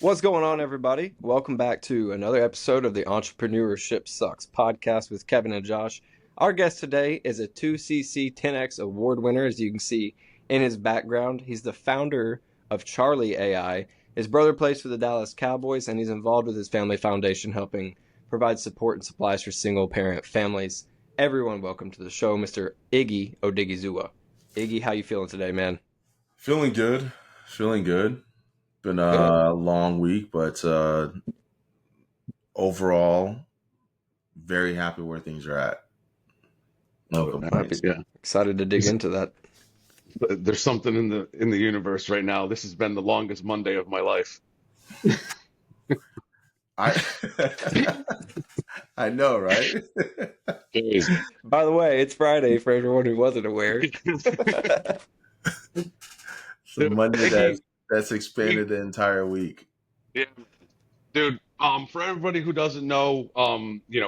What's going on, everybody? Welcome back to another episode of the Entrepreneurship Sucks podcast with Kevin and Josh. Our guest today is a 2cc 10x award winner, as you can see in his background. He's the founder of Charlie AI. His brother plays for the Dallas Cowboys, and he's involved with his family foundation, helping provide support and supplies for single-parent families. Everyone, welcome to the show, Mr. Iggy Odigizua. Iggy, how you feeling today, man? Feeling good. Feeling good. Been Good. a long week, but overall, very happy where things are at. No complaints. Yeah, Excited to dig into that. there's something in the universe right now. This has been the longest Monday of my life. I I know, right? By the way, it's Friday for everyone who wasn't aware. So Monday that's expanded the entire week. Yeah, dude. For everybody who doesn't know,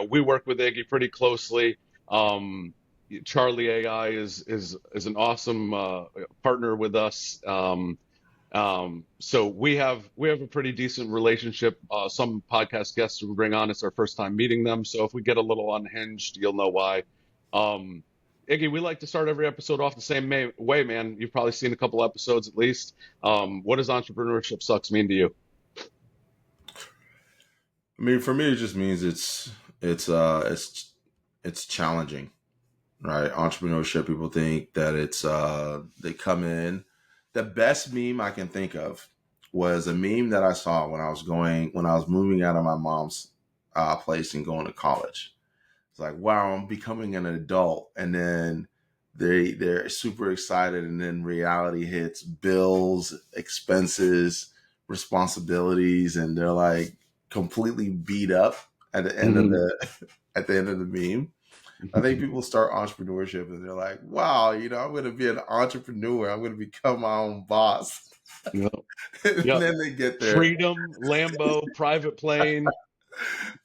we work with Iggy pretty closely. Um, Charlie AI is an awesome partner with us. So we have a pretty decent relationship. Some podcast guests we bring on, it's our first time meeting them. So if we get a little unhinged, you'll know why. Um, Iggy, we like to start every episode off the same way, man. You've probably seen a couple episodes at least. What does entrepreneurship sucks mean to you? I mean, for me, it just means it's challenging, right? Entrepreneurship. People think that it's they come in. The best meme I can think of was a meme that I saw when I was moving out of my mom's place and going to college. It's like, wow, I'm becoming an adult, and then they're super excited, and then reality hits: bills, expenses, responsibilities, and they're like completely beat up at the end of the meme. I think people start entrepreneurship and they're like, wow, I'm going to be an entrepreneur. I'm going to become my own boss. Yep. And Yep. then they get there Freedom, Lambo, private plane.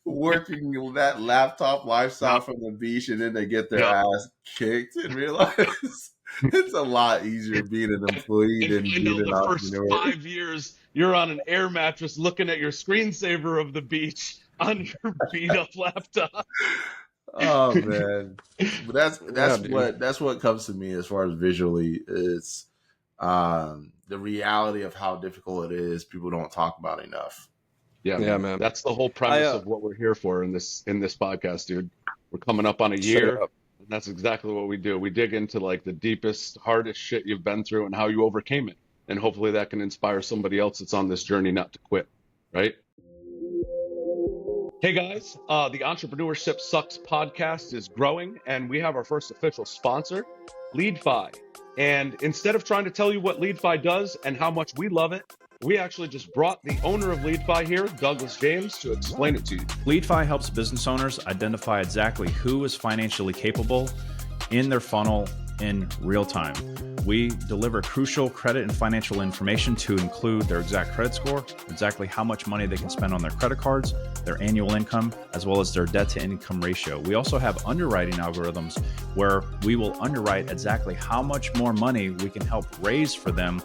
working that laptop lifestyle from the beach, and then they get their ass kicked and realize it's a lot easier being an employee than being an The first entrepreneur. 5 years, you're on an air mattress looking at your screensaver of the beach on your beat up laptop. Oh man, but Yeah, that's what comes to me as far as visually is the reality of how difficult it is. People don't talk about enough. Yeah, man. That's the whole premise of what we're here for in this podcast, dude. We're coming up on a year, and that's exactly what we do. We dig into like the deepest, hardest shit you've been through and how you overcame it, and hopefully that can inspire somebody else that's on this journey not to quit, right? Hey guys, the Entrepreneurship Sucks podcast is growing, and we have our first official sponsor, LeadFi. And instead of trying to tell you what LeadFi does and how much we love it, we actually just brought the owner of LeadFi here, Douglas James, to explain it to you. LeadFi helps business owners identify exactly who is financially capable in their funnel in real time. We deliver crucial credit and financial information to include their exact credit score, exactly how much money they can spend on their credit cards, their annual income, as well as their debt to income ratio. We also have underwriting algorithms where we will underwrite exactly how much more money we can help raise for them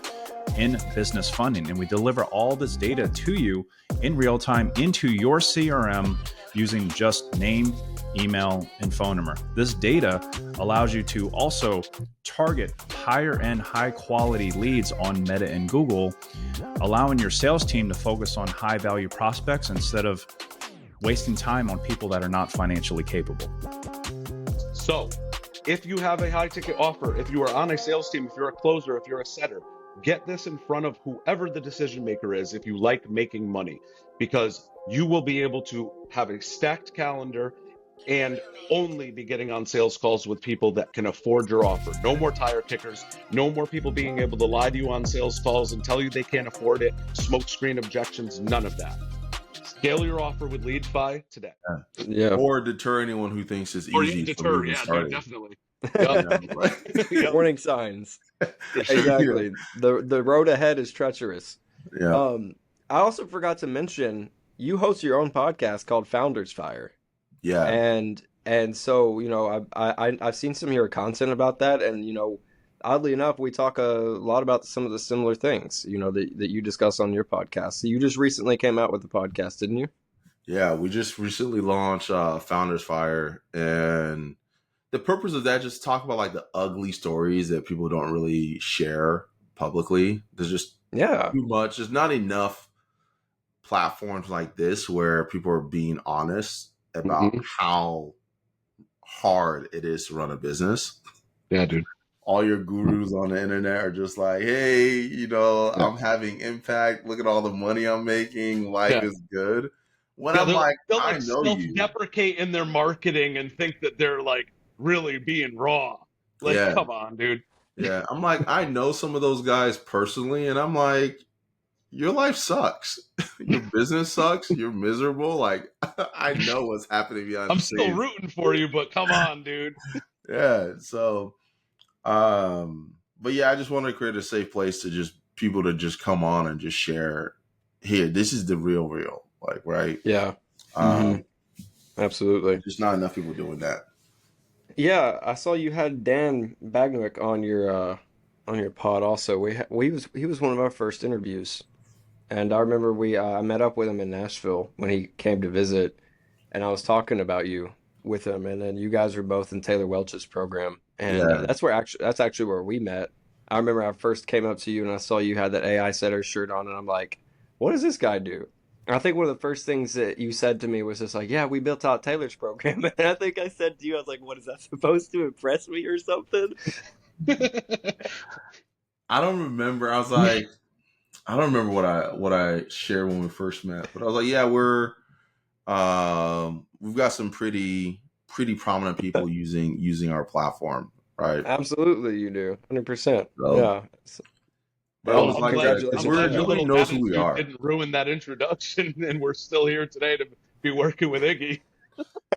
in business funding. And we deliver all this data to you in real time into your CRM using just name, email, and phone number. This data allows you to also target higher end, high quality leads on Meta and Google, allowing your sales team to focus on high value prospects instead of wasting time on people that are not financially capable. So if you have a high ticket offer, if you are on a sales team, if you're a closer, if you're a setter, get this in front of whoever the decision maker is if you like making money, because you will be able to have a stacked calendar and only be getting on sales calls with people that can afford your offer. No more tire kickers, no more people being able to lie to you on sales calls and tell you they can't afford it, smoke screen objections, none of that. Scale your offer with LeadFi today. Yeah. Or deter anyone who thinks it's Or easy. deter, yeah, dude, definitely. Warning signs. Exactly. The road ahead is treacherous. Yeah. I also forgot to mention you host your own podcast called Founders Fire. Yeah. And so, I've seen some of your content about that, and oddly enough, we talk a lot about some of the similar things, that you discuss on your podcast. So you just recently came out with the podcast, didn't you? Yeah, we just recently launched Founders Fire, and the purpose of that just talk about like the ugly stories that people don't really share publicly. There's just Yeah. too much. There's not enough platforms like this where people are being honest about Mm-hmm. how hard it is to run a business. Yeah, dude. All your gurus on the internet are just like, hey, Yeah. I'm having impact. Look at all the money I'm making. Life Yeah. is good. When Yeah, I'm like, they'll I like know you. self-deprecate in their marketing and think that they're like really being raw. Like, Yeah. come on, dude. Yeah. I'm like, I know some of those guys personally, and I'm like, your life sucks. Your business sucks. You're miserable. Like, I know what's happening behind I'm the still scenes. rooting for you, but come on, dude. Yeah. So, but yeah, I just want to create a safe place to just people to just come on and just share. Here, this is the real, like, right? Yeah. Um, Absolutely. There's not enough people doing that. Yeah, I saw you had Dan Bagnick on your pod also. He was one of our first interviews. And I remember I met up with him in Nashville when he came to visit, and I was talking about you with him, and then you guys were both in Taylor Welch's program, and Yeah. that's actually where we met. I remember I first came up to you and I saw you had that AI setter shirt on, and I'm like, what does this guy do? And I think one of the first things that you said to me was just like, yeah, we built out Taylor's program, and I think I said to you, I was like, what is that supposed to impress me or something? I don't remember. I was like, I don't remember what I shared when we first met, but I was like, yeah, we've got some pretty prominent people using our platform, right? Absolutely, you do, 100%. So, Yeah. but it Well, was I'm like glad that because Congratulations we're on that. your nobody little knows who we attitude are. didn't ruin that introduction, and we're still here today to be working with Iggy.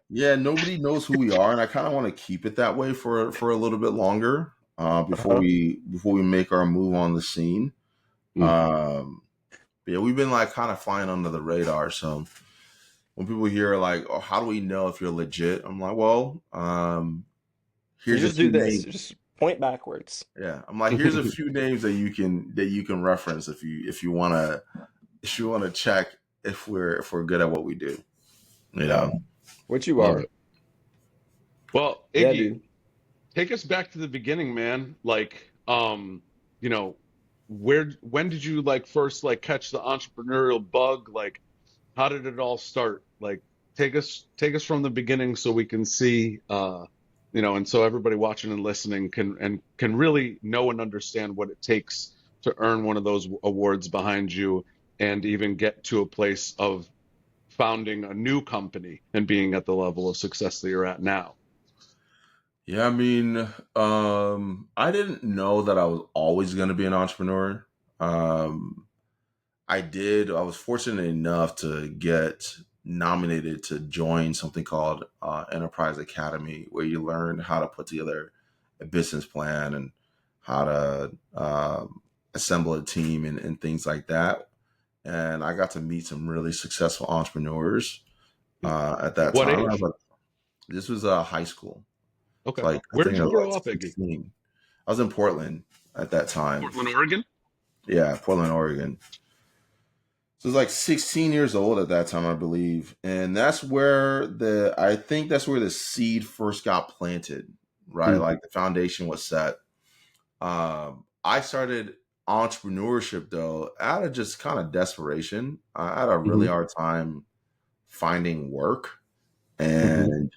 Yeah, nobody knows who we are, and I kind of want to keep it that way for a little bit longer Uh-huh. before we make our move on the scene. Mm. Um, but yeah, we've been like kind of flying under the radar. So when people hear like, "Oh, how do we know if you're legit?" I'm like, "Well, You here's a just do few this. names." Just point backwards. Yeah, I'm like, "Here's a few names that you can reference if you wanna check if we're good at what we do." You Yeah. know. What you Love are. it. Well, Yeah, Iggy, dude. take us back to the beginning, man. Like, you know, when did you like first like catch the entrepreneurial bug? Like, how did it all start? Like, take us from the beginning so we can see, and so everybody watching and listening can really know and understand what it takes to earn one of those awards behind you and even get to a place of founding a new company and being at the level of success that you're at now. Yeah, I mean, I didn't know that I was always going to be an entrepreneur. Um, I was fortunate enough to get nominated to join something called Enterprise Academy, where you learn how to put together a business plan and how to assemble a team and things like that. And I got to meet some really successful entrepreneurs at that What time. I was age? like, this was high school. It's Okay. like I Where think did I you was grow like up, Iggy? 16. I was in Portland at that time. Portland, Oregon? Yeah, Portland, Oregon. So I was like 16 years old at that time, I believe, and I think that's where the seed first got planted, right? Mm. Like the foundation was set. I started entrepreneurship though out of just kind of desperation. I had a really Hmm. hard time finding work, Hmm. and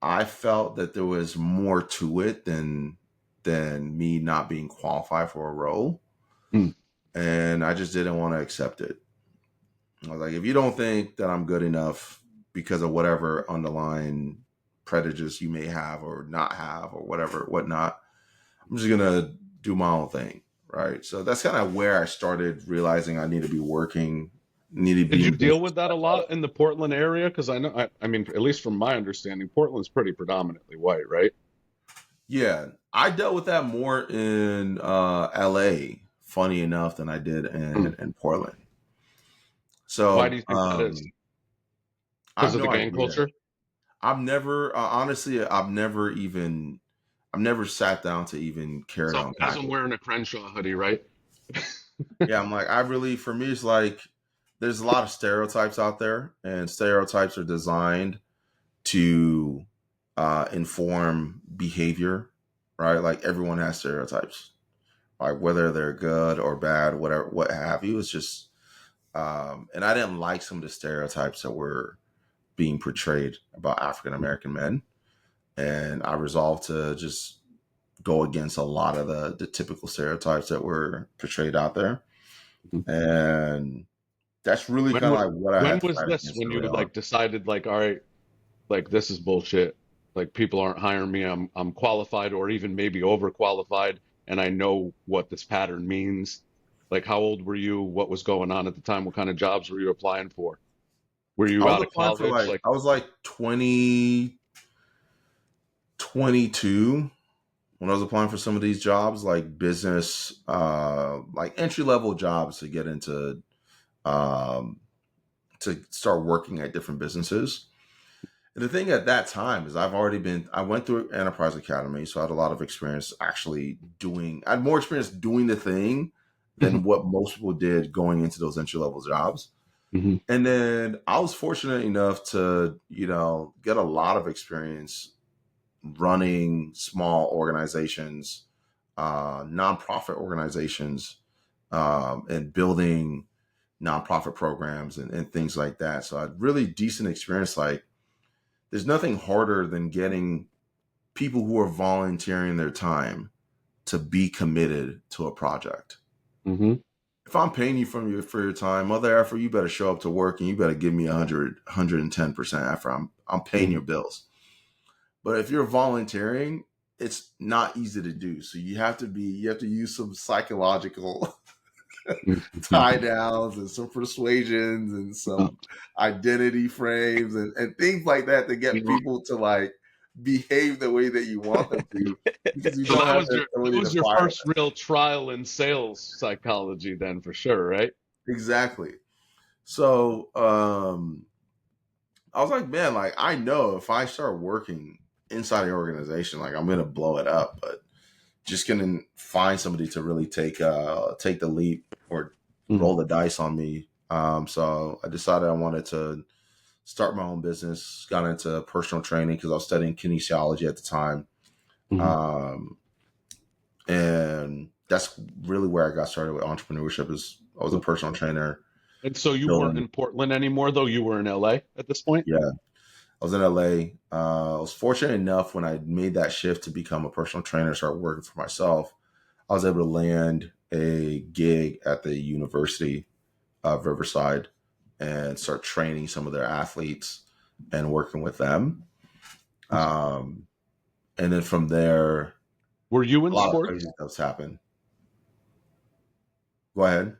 I felt that there was more to it than me not being qualified for a role, Mm. and I just didn't want to accept it. I was like, if you don't think that I'm good enough because of whatever underlying prejudice you may have or not have or whatever, whatnot, I'm just gonna do my own thing, right? So that's kind of where I started realizing I need to be working, need to Did be you in deal business. with that a lot in the Portland area? Because I mean, at least from my understanding, Portland's pretty predominantly white, right? Yeah, I dealt with that more in LA, funny enough, than I did Mm. in Portland. Why do So you think that is? I Because have of the no gang idea. culture? I've never, honestly, I've never even I've never sat down to even care to So as unpack I'm it. wearing a Crenshaw hoodie, right? Yeah, I'm like, for me, it's like there's a lot of stereotypes out there, and stereotypes are designed to inform behavior, right? Like everyone has stereotypes, like whether they're good or bad, whatever, what have you. It's just, and I didn't like some of the stereotypes that were being portrayed about African American men, and I resolved to just go against a lot of the typical stereotypes that were portrayed out there, Mhm. and that's really When kind of wa- like what I when had to was fight this? against When you early on. like decided like, all right, like this is bullshit. Like people aren't hiring me. I'm qualified or even maybe overqualified, and I know what this pattern means. Like how old were you? What was going on at the time? What kind of jobs were you applying for? Were I you was out of applying for college? Like, I was like 22 when I was applying for some of these jobs, like business, like entry level jobs to get into, um, to start working at different businesses. And the thing at that time is I went through Enterprise Academy, so I had a lot of experience actually I had more experience doing the thing than what most people did going into those entry level jobs. Mhm. And then I was fortunate enough to, get a lot of experience running small organizations, nonprofit organizations, and building nonprofit programs and things like that. So I had really decent experience. Like, there's nothing harder than getting people who are volunteering their time to be committed to a project. Mhm. If I'm paying you for your time, mother effer, you better show up to work and you better give me 110% effort. I'm paying your Mhm. bills. But if you're volunteering, it's not easy to do. So you have to use some psychological Mhm. tie downs and some persuasions and Uh, some identity frames and things like that to you get know, people to like behave the way that you want them to, because you so don't that have was the that ability to was your fire first them. real trial in sales psychology then for sure, right? Exactly. So I was like, man, like I know if I start working inside the organization, like I'm gonna blow it up, but just gonna find somebody to really take the leap or Mhm. roll the dice on me. So I decided I wanted to start my own business. Got into personal training because I was studying kinesiology at the time, Mhm. um, and that's really where I got started with entrepreneurship. Is I was a Cool. personal trainer. And so you weren't Building, in Portland anymore, though. You were in LA at this point. yeah, I was in LA. I was fortunate enough when I made that shift to become a personal trainer, start working for myself. I was able to land a gig at the University of Riverside and start training some of their athletes and working with them. Awesome. Um, and then from there, Were you a in lot of sports? crazy stuff's happened. Go ahead.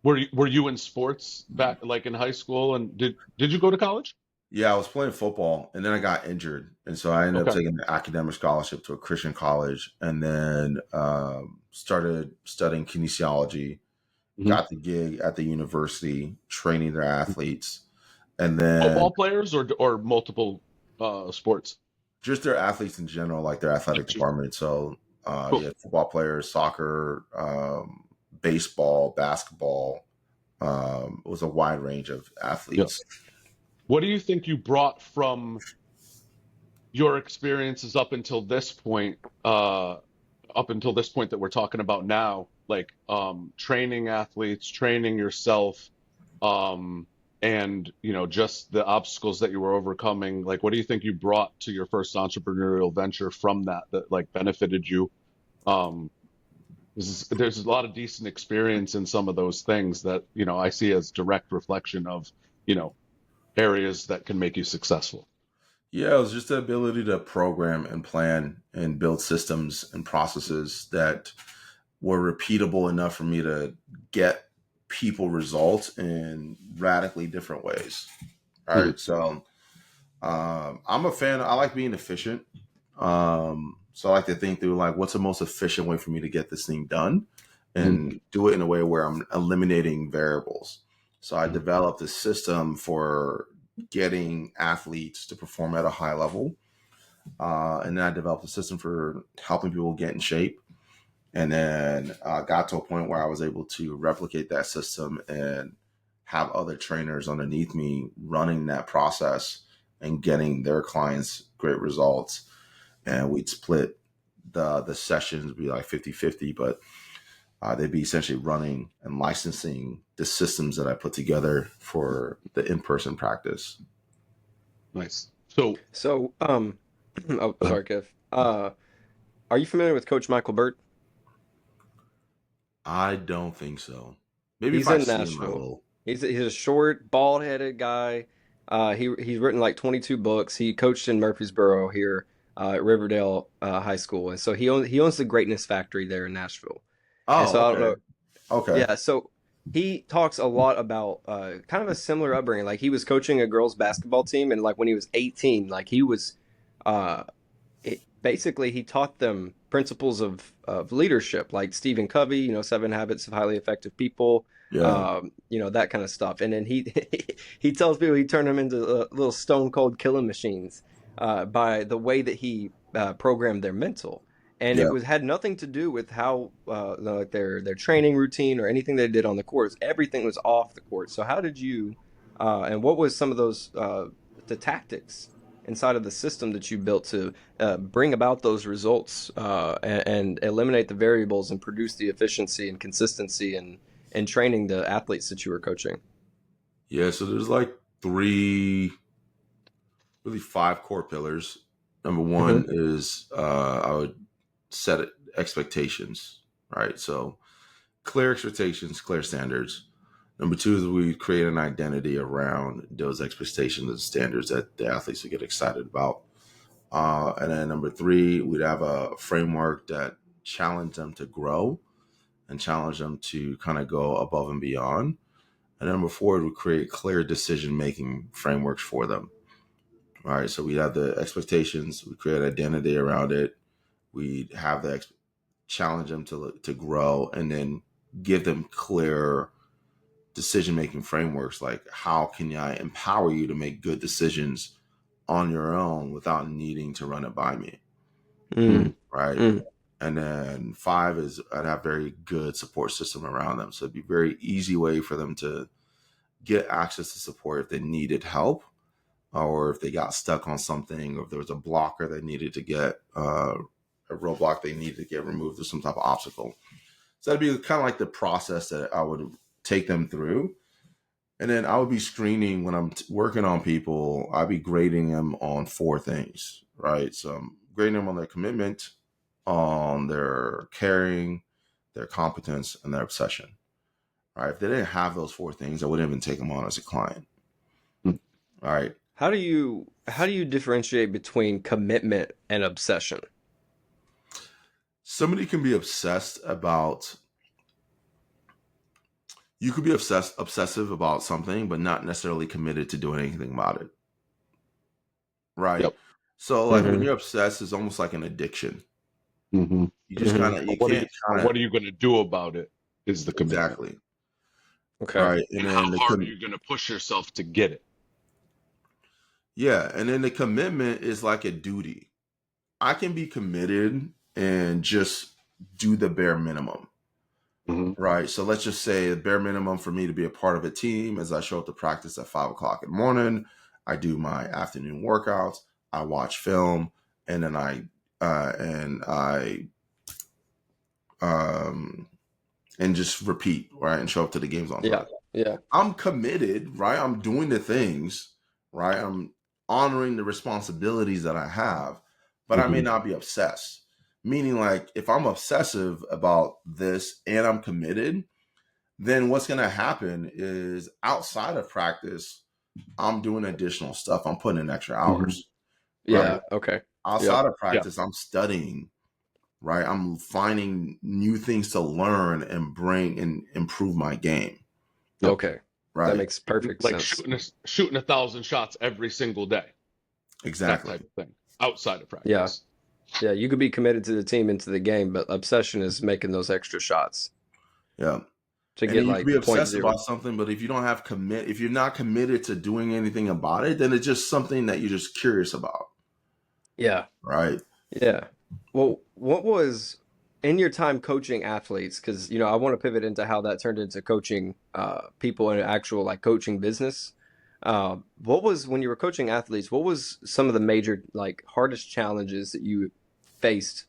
Were you in sports back like in high school? And did you go to college? Yeah, I was playing football and then I got injured. And so I ended up Okay. taking an academic scholarship to a Christian college and then started studying kinesiology, Hmm. got the gig at the university, training their athletes. And then Football players or multiple sports? just their athletes in general, like their athletic Gotcha. department. So, Cool. yeah, football players, soccer, baseball, basketball. It was a wide range of Yeah. athletes. What do you think you brought from your experiences up until this point that we're talking about now, like training athletes, training yourself, um, and just the obstacles that you were overcoming. Like, what do you think you brought to your first entrepreneurial venture from that like benefited you? Um, there's a lot of decent experience in some of those things that I see as direct reflection of you know areas that can make you successful. Yeah, it was just the ability to program and plan and build systems and processes that were repeatable enough for me to get people results in radically different ways. All Mhm. right. So I'm a fan. I like being efficient. So I like to think through like what's the most efficient way for me to get this thing done Mhm. and do it in a way where I'm eliminating variables. So I Mhm. developed a system for getting athletes to perform at a high level, And then I developed a system for helping people get in shape. And then got to a point where I was able to replicate that system and have other trainers underneath me running that process and getting their clients great results. And we'd split the sessions, be like 50-50, but they'd be essentially running and licensing the systems that I put together for the in-person practice. Nice. So, oh, sorry, Kev. Are you familiar with Coach Michael Burt? I don't think so. Maybe if He's I in see him, I Nashville. will. He's a short, bald-headed guy. He's written like 22 books. He coached in Murfreesboro here at Riverdale High School, and so he owns the Greatness Factory there in Nashville. And so Oh, I don't okay. know. Okay. Yeah, so he talks a lot about kind of a similar upbringing. Like he was coaching a girls' basketball team, and like when he was 18, like he was uh, basically he taught them principles of leadership, like Stephen Covey, 7 Habits of Highly Effective People, Yeah. that kind of stuff. And then he he tells people he turned them into little stone cold killing machines by the way that he programmed their mental. And it Yeah. was had nothing to do with how like their training routine or anything they did on the court. Everything was off the court. So how did you and what was some of those the tactics inside of the system that you built to bring about those results and eliminate the variables and produce the efficiency and consistency and training the athletes that you were coaching? Yeah. So there's like three, really five core pillars. Number one Hmm. is I would set expectations, right? So clear expectations, clear standards. Number two is we create an identity around those expectations and standards that the athletes will get excited about. And then number three, we'd have a framework that challenge them to grow and challenge them to kind of go above and beyond. And number four, we create clear decision-making frameworks for them. All right. So we have the expectations, we create identity around it. We have the challenge them to grow, and then give them clear decision-making frameworks. Like, how can I empower you to make good decisions on your own without needing to run it by me? Mm, Right. mm, And then five is I'd have very good support system around them. So it'd be a very easy way for them to get access to support if they needed help, or if they got stuck on something, or if there was a blocker they needed to get, a roadblock they needed to get removed, or some type of obstacle. So that'd be kind of like the process that I would take them through. And then I would be screening when I'm working on people. I'd be grading them on four things, right? So I'm grading them on their commitment, on their caring, their competence, and their obsession. Right? If they didn't have those four things, I wouldn't even take them on as a client. Mm. All right. how do you differentiate between commitment and obsession? Somebody can be obsessed about. You could be obsessive about something, but not necessarily committed to doing anything about it. Right. Yep. So like when Hmm. you're obsessed, it's almost like an addiction. Mm-hmm. You just Hmm. kind of you But what are you can't or kind of what are you going to do about it is the commitment. exactly Okay. right. And And then how hard are you going to push yourself to get it? and then the commitment is like a duty. I can be committed and just do the bare minimum. Mm-hmm. Right. So let's just say the bare minimum for me to be a part of a team is I show up to practice at 5 o'clock in the morning. I do my afternoon workouts. I watch film, and then I um and just repeat, right, and show up to the games on Yeah. time. Yeah. I'm committed, right? I'm doing the things, right? I'm honoring the responsibilities that I have, but I may Mm-hmm. not be obsessed. Meaning, like, if I'm obsessive about this and I'm committed, then what's going to happen is outside of practice, I'm doing additional stuff. I'm putting in extra Mm-hmm. hours, right? Yeah. Okay. Yep. Outside of Yeah. practice, I'm studying, right? I'm finding new things to learn and bring and improve my game, Yep. Okay. That right? makes perfect Like sense. shooting 1,000 shots every single day. That Exactly. type of thing. Outside of Yeah. practice. Yeah. You could be committed to the team into the game, but obsession is making those extra shots Yeah. to And get then you can like be point obsessed zero. about something, but if you don't have if you're not committed to doing anything about it, then it's just something that you're just curious about. Yeah. right? Yeah. Well, what was in your time coaching athletes? Because I want to pivot into how that turned into coaching people in an actual like coaching business. What was when you were coaching athletes? What was some of the major like hardest challenges that you faced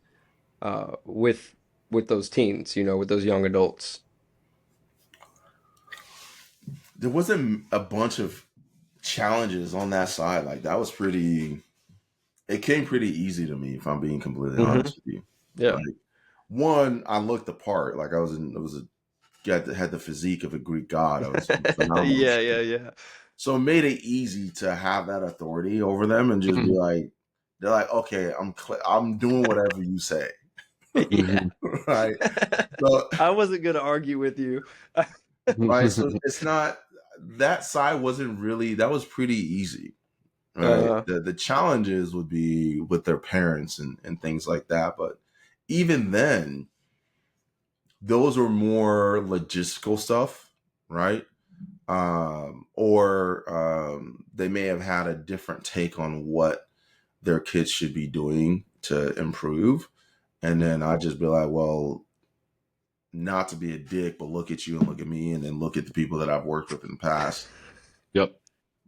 with those teens? With those young adults. There wasn't a bunch of challenges on that side. Like that was pretty. It came pretty easy to me, if I'm being completely Hmm. honest with you. Yeah. Like one, I looked the part. Like I was in. It was a guy that had the physique of a Greek god. I was in phenomenal Yeah. shape. Yeah. Yeah. So it made it easy to have that authority over them and just be Mhm. like, they're like, okay, I'm doing whatever you say, Yeah. Mhm. right? So I wasn't gonna argue with you. right, so it's not that side wasn't really that was pretty easy, right? Uh, The challenges would be with their parents and things like that, but even then, those were more logistical stuff, right? Or they may have had a different take on what their kids should be doing to improve. And then I just be like, well, not to be a dick, but look at you and look at me, and then look at the people that I've worked with in the past, Yep.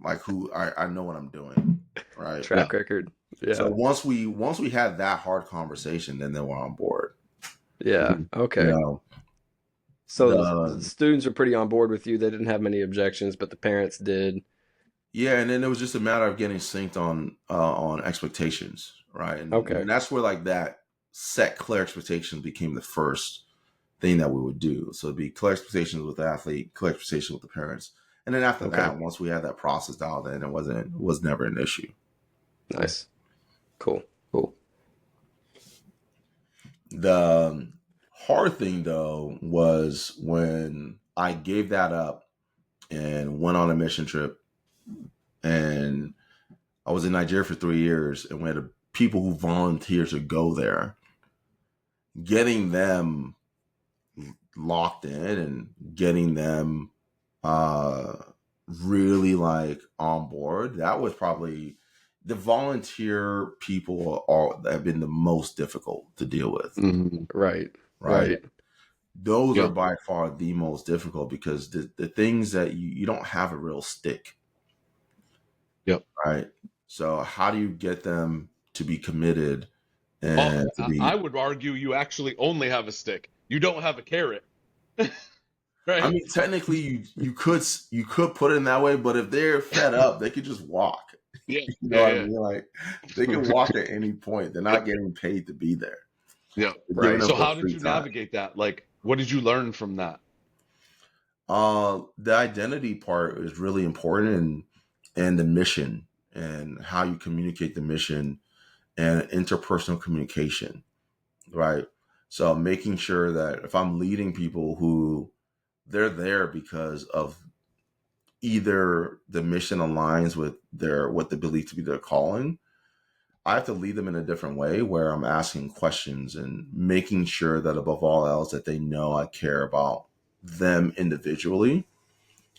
like who I know what I'm doing, right? Yeah. track record. So Yeah. once we had that hard conversation, then they were on board. Yeah. Mhm. You Okay. know, So the the students are pretty on board with you. They didn't have many objections, but the parents did. yeah, and then it was just a matter of getting synced on expectations, right? And Okay. that's where like that set clear expectations became the first thing that we would do. So it'd be clear expectations with the athlete, clear expectations with the parents. And then after Okay. that, once we had that process dialed in, it was never an issue. Nice. Cool. Cool. The hard thing though was when I gave that up and went on a mission trip, and I was in Nigeria for 3 years, and we had people who volunteered to go there, getting them locked in and getting them uh really like on board. That was probably the volunteer people are have been the most difficult to deal with, Mhm. Right. right? Right. Those are Yep. by far the most difficult because the things that you don't have a real stick, Yep. right? So how do you get them to be committed Oh, and to I be would argue you actually only have a stick. You don't have a carrot, I right? mean, technically, you could put it in that way, but if they're fed up, they could just walk. Yeah. You know what I Yeah. mean? Like they can walk at any point. They're not getting paid to be there. Yeah. You're giving Right. them So for how did free you time. navigate that? Like, what did you learn from that? The identity part is really important, and the mission and how you communicate the mission and interpersonal communication, right? So making sure that if I'm leading people who they're there because of either the mission aligns with their what they believe to be their calling, I have to lead them in a different way where I'm asking questions and making sure that above all else that they know I care about them individually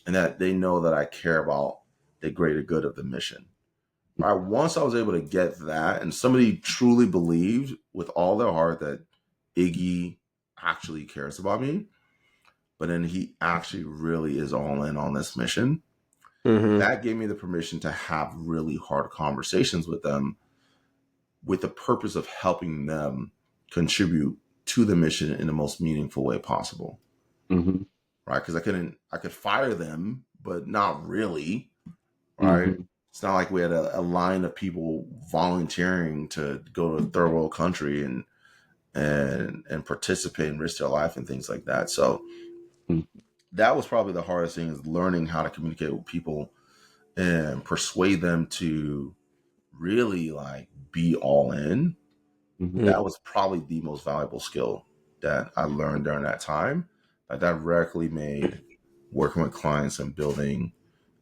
and that they know that I care about the greater good of the mission. All right. Once I was able to get that and somebody truly believed with all their heart that Iggy actually cares about me, but then he actually really is all in on this mission, Mm-hmm. that gave me the permission to have really hard conversations with them with the purpose of helping them contribute to the mission in the most meaningful way possible. Mm-hmm. Right. Because I could fire them, but not really. Right. Mm-hmm. It's not like we had a line of people volunteering to go to a third world country and participate and risk their life and things like that. So that was probably the hardest thing is learning how to communicate with people and persuade them to really like be all in. Mm-hmm. Mm. That was probably the most valuable skill that I learned during that time. That directly made working with clients and building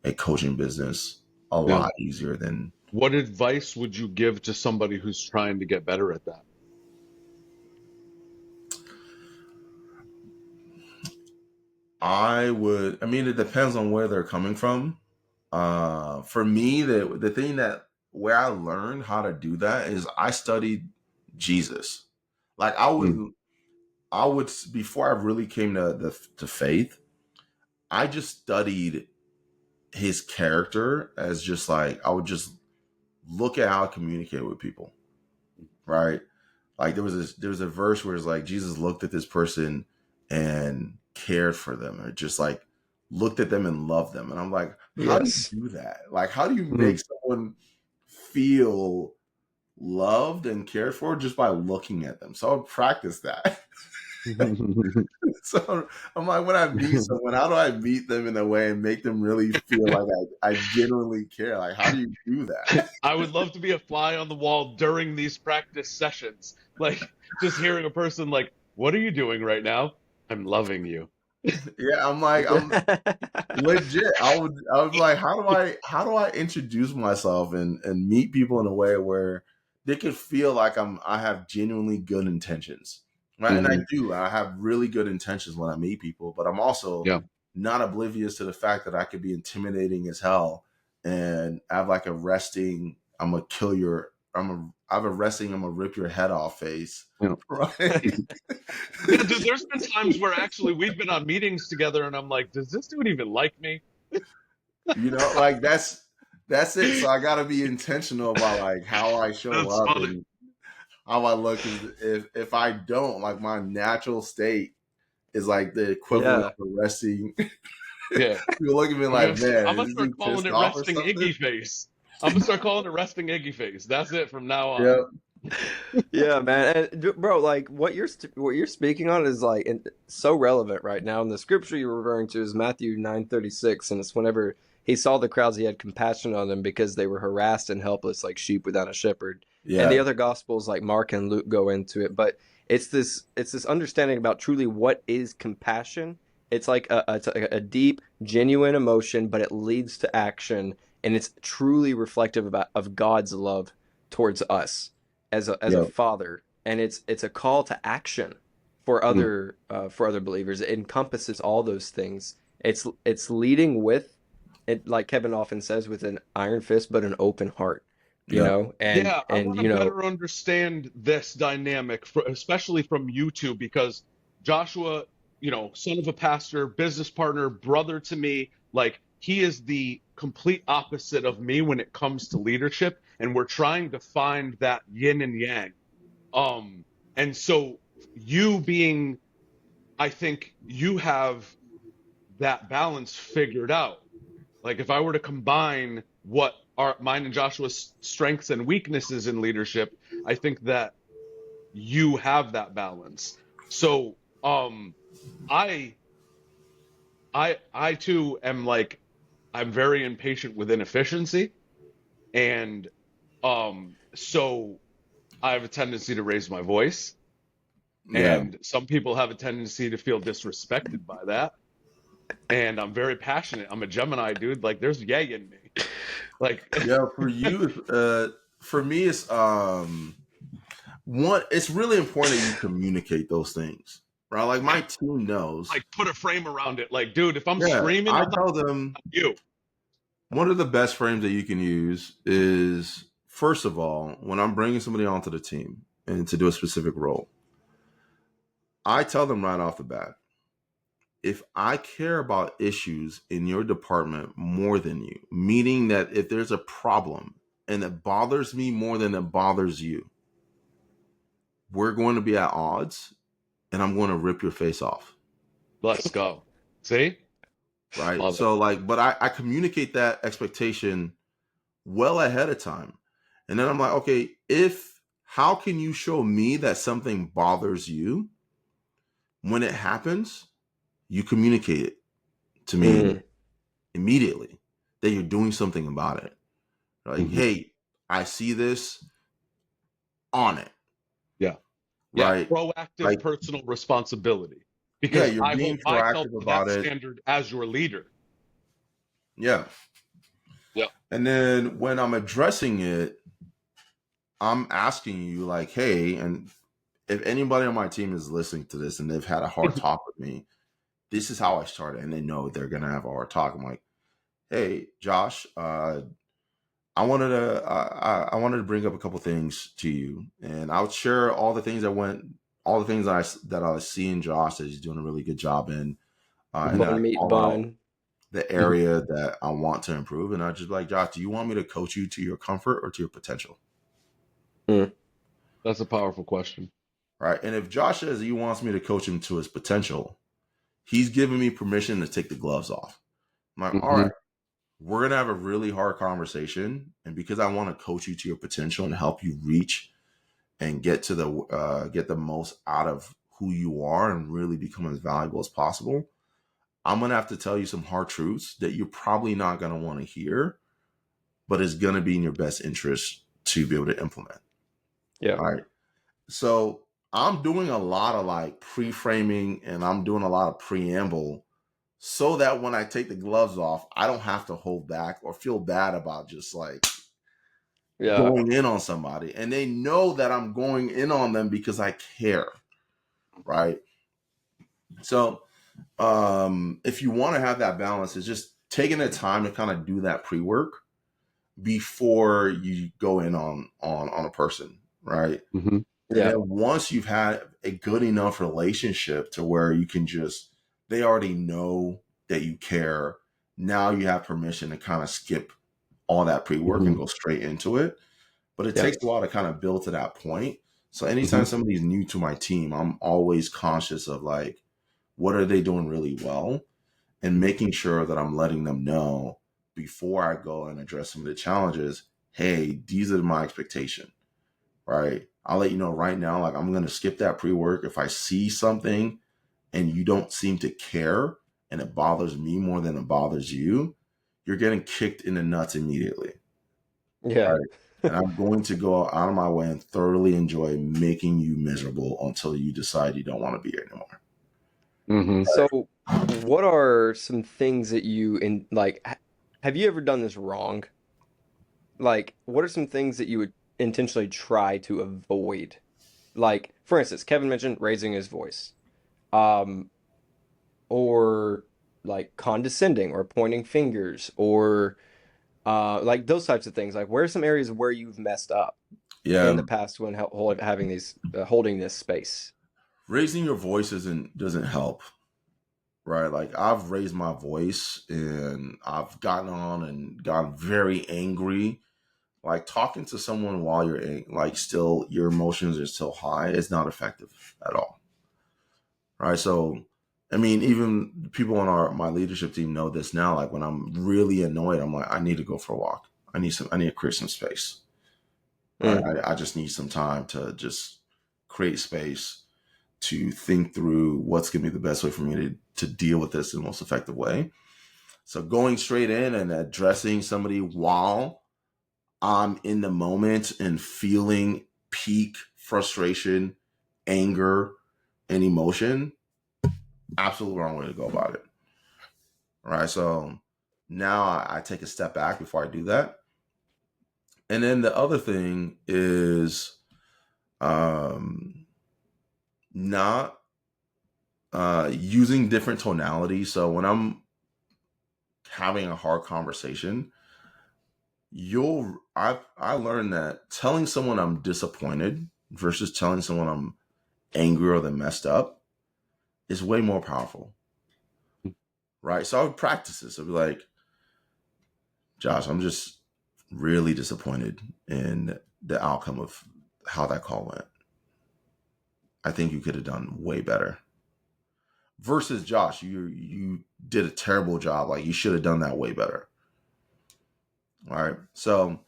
a coaching business a Yeah. lot easier than What advice would you give to somebody who's trying to get better at that? I would. I mean, it depends on where they're coming from. For me, the thing that where I learned how to do that is I studied Jesus. Like I would before I really came to faith, I just studied his character as just like I would just look at how I communicate with people, right? Like there was a verse where it's like Jesus looked at this person and cared for them, or just like looked at them and loved them, and I'm like, how do Yes. you do that? Like, how do you Mm. make someone feel loved and cared for just by looking at them? So I would practice that. So I'm like, when I meet someone, how do I meet them in a way and make them really feel like I genuinely care? Like, how do you do that? I would love to be a fly on the wall during these practice sessions. Like just hearing a person like, "What are you doing right now?" "I'm loving you." Yeah, I'm legit. I would be like, how do I introduce myself and meet people in a way where they can feel like I have genuinely good intentions. Right. And I Mhm. do. I have really good intentions when I meet people, but I'm also Yeah. not oblivious to the fact that I could be intimidating as hell and I have like a resting, I have a resting, I'm gonna rip your head off face. Yeah. Right. Yeah, dude, there's been times where actually we've been on meetings together and I'm like, does this dude even like me? You know, like that's it. So I gotta be intentional about like how I show That's up funny. and how I look. 'Cause if I don't, like my natural state is like the equivalent Yeah. of resting. Yeah. People look at me I'm like, gonna, man, I'm is gonna this start dude calling pissed it off or resting something? Iggy face. I'm gonna start calling it resting Iggy face. That's it from now on. Yeah. Yeah, man. And bro, like what you're speaking on is like so relevant right now. And the scripture you're referring to is Matthew 9:36, and it's whenever he saw the crowds, he had compassion on them because they were harassed and helpless like sheep without a shepherd. And the Yeah. other gospels like Mark and Luke go into it, but it's this understanding about truly what is compassion. It's like a deep, genuine emotion, but it leads to action, and it's truly reflective of God's love towards us as a Yeah. father, and it's a call to action Mm. for other believers. It encompasses all those things. It's leading with it, like Kevin often says, with an iron fist but an open heart, Yeah. and Yeah, I and want to better understand this dynamic, especially from you two, because Joshua, son of a pastor, business partner, brother to me, like he is the complete opposite of me when it comes to leadership, and we're trying to find that yin and yang. And so you being, I think you have that balance figured out. Like if I were to combine what are mine and Joshua's strengths and weaknesses in leadership, I think that you have that balance. So, I I too am like I'm very impatient with inefficiency, and so I have a tendency to raise my voice, Yeah. and some people have a tendency to feel disrespected by that. And I'm very passionate. I'm a Gemini, dude. Like there's yay in me. Like Yeah. For you, for me, it's really important that you communicate those things. Right. Like my team knows. like put a frame around it. Like, dude, if I'm Yeah. screaming, I I'm not tell them you. one of the best frames that you can use is, first of all, when I'm bringing somebody onto the team and to do a specific role, I tell them right off the bat, if I care about issues in your department more than you, meaning that if there's a problem and it bothers me more than it bothers you, we're going to be at odds and I'm going to rip your face off. Let's go. See? Right. Love it. So, like, but I communicate that expectation well ahead of time. And then I'm like, okay, how can you show me that something bothers you? When it happens, you communicate it to me Mm, immediately that you're doing something about it. Like, Hmm. hey, I see this, on it, Yeah. Yeah. right? Proactive Like, personal responsibility. yeah, Because you're I being hold myself proactive to that about it. standard as your leader. Yeah. Yeah. And then when I'm addressing it, I'm asking you, like, hey, and if anybody on my team is listening to this and they've had a hard talk with me, this is how I started, and they know they're gonna have a hard talk. I'm like, hey, Josh, I wanted to bring up a couple things to you, and I'll share all the things that I see in Josh that he's doing a really good job in, and then I Bun meat call out bun. the Mhm. area that I want to improve, and I just be like, Josh, do you want me to coach you to your comfort or to your potential? Mm. That's a powerful question. Right? And if Josh says he wants me to coach him to his potential, he's giving me permission to take the gloves off. I'm like, all Hmm. right, we're gonna have a really hard conversation, and because I want to coach you to your potential and help you reach and get the most out of who you are and really become as valuable as possible, I'm gonna have to tell you some hard truths that you're probably not gonna want to hear, but it's gonna be in your best interest to be able to implement. Yeah. All right. So I'm doing a lot of like pre-framing and I'm doing a lot of preamble so that when I take the gloves off, I don't have to hold back or feel bad about just like Yeah. going in on somebody. And they know that I'm going in on them because I care. Right. So if you want to have that balance, it's just taking the time to kind of do that pre-work before you go in on a person. Right. Hmm. And Yeah. then once you've had a good enough relationship to where you can just, they already know that you care. Now you have permission to kind of skip all that pre work Hmm. and go straight into it. But it Yeah. takes a while to kind of build to that point. So anytime Hmm. somebody's new to my team, I'm always conscious of like, what are they doing really well? And making sure that I'm letting them know before I go and address some of the challenges. Hey, these are my expectations, right? I'll let you know right now, like I'm going to skip that pre-work. If I see something and you don't seem to care and it bothers me more than it bothers you, you're getting kicked in the nuts immediately. Yeah. Right. And I'm going to go out of my way and thoroughly enjoy making you miserable until you decide you don't want to be here anymore. Hmm. So, what are some things that you in like have you ever done this wrong? Like, what are some things that you would intentionally try to avoid? Like, for instance, Kevin mentioned raising his voice. Um, or like condescending or pointing fingers or like those types of things. Like, where are some areas where you've messed up in Yeah. the past when having these holding this space? Raising your voice doesn't help. Right. Like I've raised my voice and I've gotten on and gotten very angry. Like talking to someone while you're like still your emotions are still high is not effective at all. Right. So I mean, even people on my leadership team know this now. Like when I'm really annoyed, I'm like, I need to go for a walk. I need to create some space. Right. Mm, I just need some time to just create space to think through what's gonna be the best way for me to deal with this in the most effective way. So going straight in and addressing somebody while I'm in the moment and feeling peak frustration, anger, and emotion, absolutely wrong way to go about it. All right. So now I take a step back before I do that. And then the other thing is not using different tonalities. So when I'm having a hard conversation, I learned that telling someone I'm disappointed versus telling someone I'm angry or they're messed up is way more powerful. Right. So I would practice this. I'd be like, Josh, I'm just really disappointed in the outcome of how that call went. I think you could have done way better. Versus Josh, you did a terrible job. Like you should have done that way better. All right. So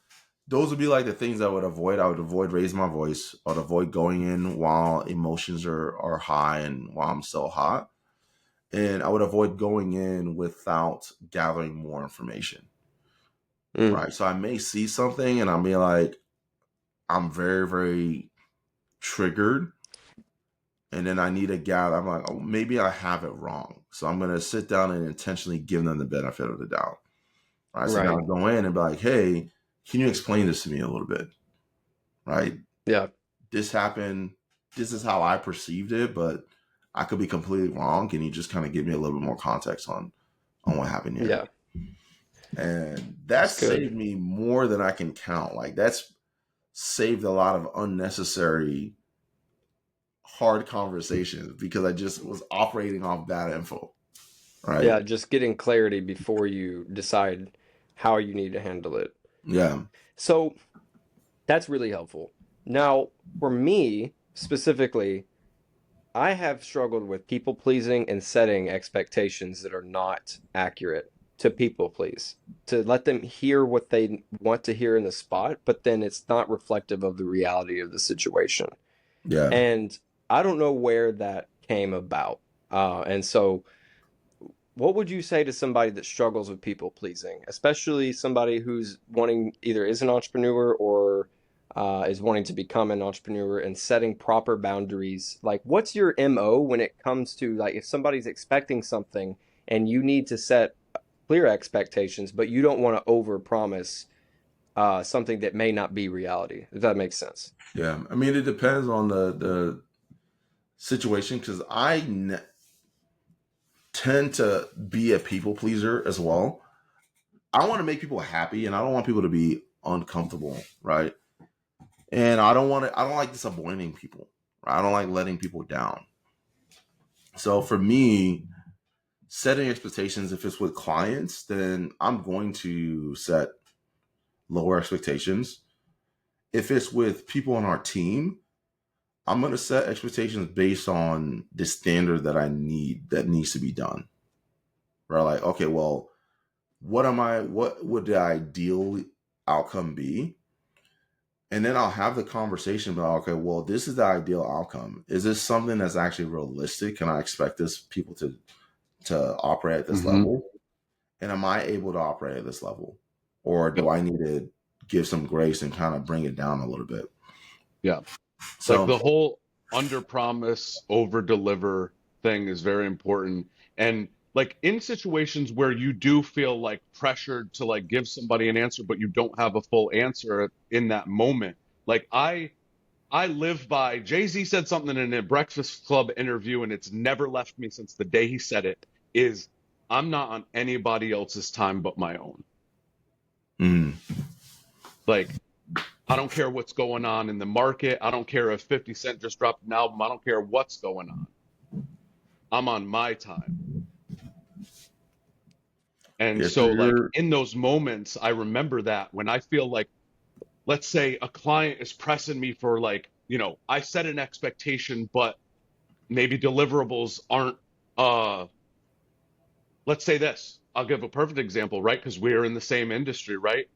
those would be like the things I would avoid. I would avoid raising my voice. I would avoid going in while emotions are high and while I'm still hot. And I would avoid going in without gathering more information. mm, Right. So I may see something and I'll be like, I'm very, very triggered. And then I need to gather. I'm like, oh, maybe I have it wrong. So I'm going to sit down and intentionally give them the benefit of the doubt. All right. So now right. I go in and be like, hey, can you explain this to me a little bit? Right. Yeah. This happened. This is how I perceived it, but I could be completely wrong. Can you just kind of give me a little bit more context on what happened here? Yeah. And That's that's good. saved me more than I can count. Like that's saved a lot of unnecessary hard conversations because I just was operating off bad info. Right. Yeah, just getting clarity before you decide how you need to handle it. Yeah. So that's really helpful. Now, for me specifically, I have struggled with people pleasing and setting expectations that are not accurate to people please, to let them hear what they want to hear in the spot, but then it's not reflective of the reality of the situation. Yeah. And I don't know where that came about. And so, what would you say to somebody that struggles with people pleasing, especially somebody who's wanting either is an entrepreneur or is wanting to become an entrepreneur and setting proper boundaries? Like, what's your MO when it comes to like if somebody's expecting something and you need to set clear expectations, but you don't want to overpromise something that may not be reality? If that makes sense. Yeah. I mean, it depends on the situation because tend to be a people pleaser as well. I want to make people happy and I don't want people to be uncomfortable, right? And I don't like disappointing people. Right? I don't like letting people down. So for me, setting expectations, if it's with clients, then I'm going to set lower expectations. If it's with people on our team, I'm going to set expectations based on the standard that I need that needs to be done. Right? Like, okay, well, what would the ideal outcome be? And then I'll have the conversation about, okay, well, this is the ideal outcome. Is this something that's actually realistic? Can I expect this people to operate at this Mm-hmm. level? And am I able to operate at this level? Or do I need to give some grace and kind of bring it down a little bit? Yeah. Like So the whole under promise, over deliver thing is very important. And like in situations where you do feel like pressured to like give somebody an answer, but you don't have a full answer in that moment. Like I live by Jay-Z said something in a Breakfast Club interview, and it's never left me since the day he said it, is I'm not on anybody else's time but my own. mm, Like I don't care what's going on in the market. I don't care if 50 Cent just dropped an album. I don't care what's going on. I'm on my time. And yeah, so so, like, you're in those moments, I remember that when I feel like, let's say a client is pressing me for, like, I set an expectation, but maybe deliverables aren't, uh, let's say this. I'll give a perfect example, right? Because we're in the same industry, right?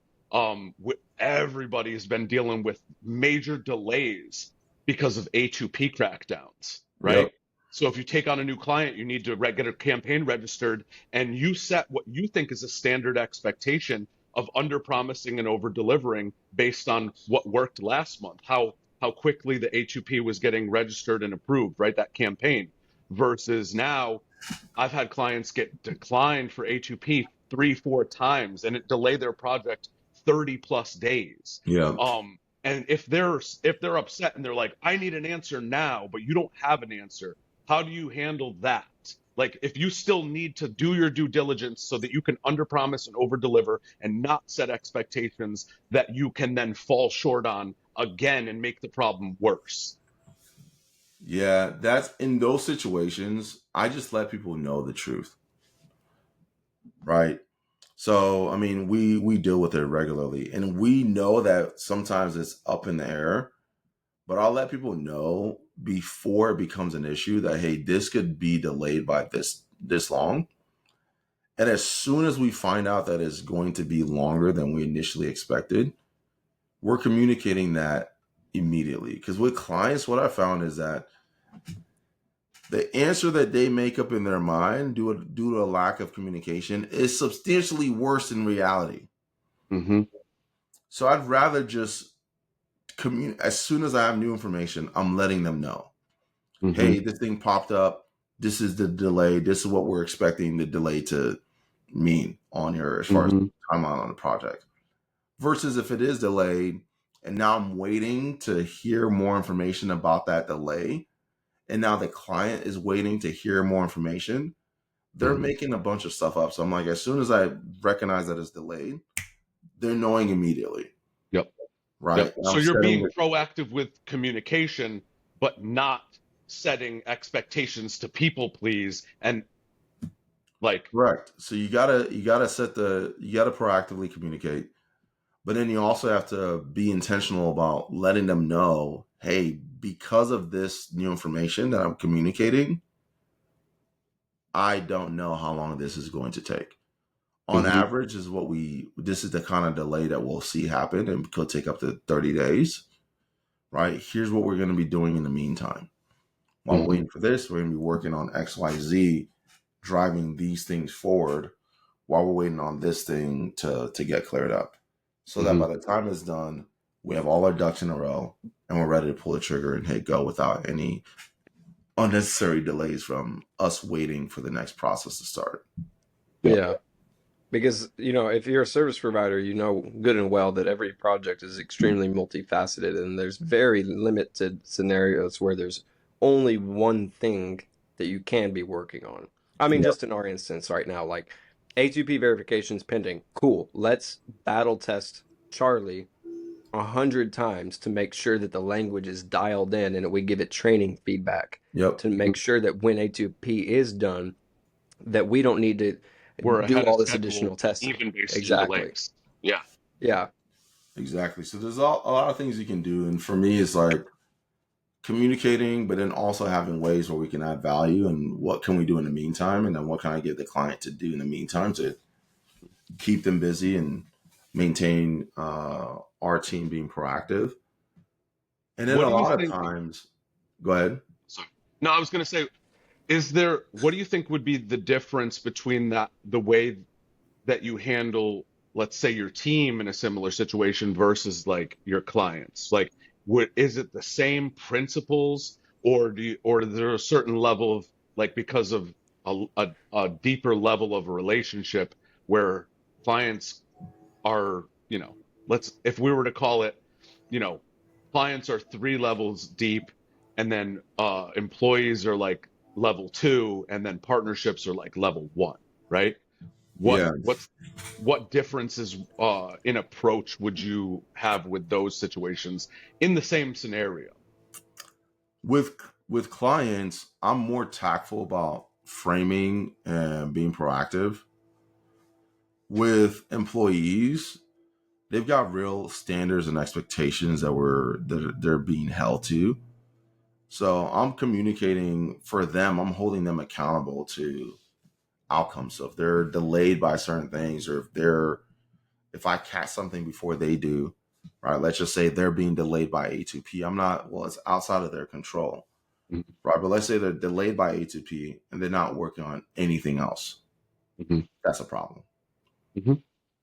Everybody has been dealing with major delays because of A2P crackdowns, yep. right? So if you take on a new client, you need to get a campaign registered, and you set what you think is a standard expectation of under promising and over delivering based on what worked last month, how quickly the A2P was getting registered and approved, right? That campaign versus now I've had clients get declined for A2P 3, 4 times and it delay their project 30 plus days. Yeah. And if they're upset and they're like, I need an answer now, but you don't have an answer, how do you handle that? Like if you still need to do your due diligence so that you can underpromise and overdeliver and not set expectations that you can then fall short on again and make the problem worse. Yeah, that's in those situations, I just let people know the truth. Right. So, I mean, we deal with it regularly and we know that sometimes it's up in the air, but I'll let people know before it becomes an issue that hey, this could be delayed by this long. And as soon as we find out that it's going to be longer than we initially expected, we're communicating that immediately. Because with clients, what I found is that the answer that they make up in their mind due to a lack of communication is substantially worse in reality. Mm-hmm. So I'd rather just as soon as I have new information, I'm letting them know. Mm-hmm. Hey, this thing popped up. This is the delay. This is what we're expecting the delay to mean on your as far as Mm-hmm. timeline on the project. Versus if it is delayed and now I'm waiting to hear more information about that delay, and now the client is waiting to hear more information, they're making a bunch of stuff up. So I'm like, as soon as I recognize that it's delayed, they're knowing immediately. Yep. Right. Yep. And So I'm you're setting being proactive with communication, but not setting expectations to people please and like correct. So you gotta proactively communicate, but then you also have to be intentional about letting them know, hey, because of this new information that I'm communicating, I don't know how long this is going to take. On average, this is the kind of delay that we'll see happen, and could take up to 30 days. Right? Here's what we're going to be doing in the meantime. While we're waiting for this, we're going to be working on XYZ, driving these things forward while we're waiting on this thing to get cleared up. So that by the time it's done, we have all our ducks in a row and we're ready to pull the trigger and hit go without any unnecessary delays from us waiting for the next process to start. Yeah. Because, if you're a service provider, you know good and well that every project is extremely multifaceted and there's very limited scenarios where there's only one thing that you can be working on. I mean, Yep. just in our instance right now, like A2P verification's pending. Cool. Let's battle test Charlie 100 times to make sure that the language is dialed in and we give it training feedback Yep. to make sure that when A2P is done, that we don't need to we're do ahead of all this schedule, additional testing. even based on Exactly. delays. Yeah. Yeah. Exactly. So there's a lot of things you can do. And for me, it's like communicating, but then also having ways where we can add value and what can we do in the meantime? And then what can I get the client to do in the meantime to keep them busy and maintain our team being proactive. And then What a do you lot of think? times, go ahead. Sorry. No, I was going to say, what do you think would be the difference between the way that you handle, let's say, your team in a similar situation versus like your clients? Like, is it the same principles, or is there a certain level of like, because of a deeper level of a relationship where clients are, if we were to call it, you know, clients are 3 levels deep, and then employees are like level 2, and then partnerships are like level 1, right? Yeah. What differences in approach would you have with those situations in the same scenario? With clients, I'm more tactful about framing and being proactive. With employees, they've got real standards and expectations that they're being held to. So I'm communicating for them. I'm holding them accountable to outcomes. So if they're delayed by certain things, or if I catch something before they do, right? Let's just say they're being delayed by A2P. I'm not, well, it's outside of their control, right? But let's say they're delayed by A2P and they're not working on anything else. That's a problem,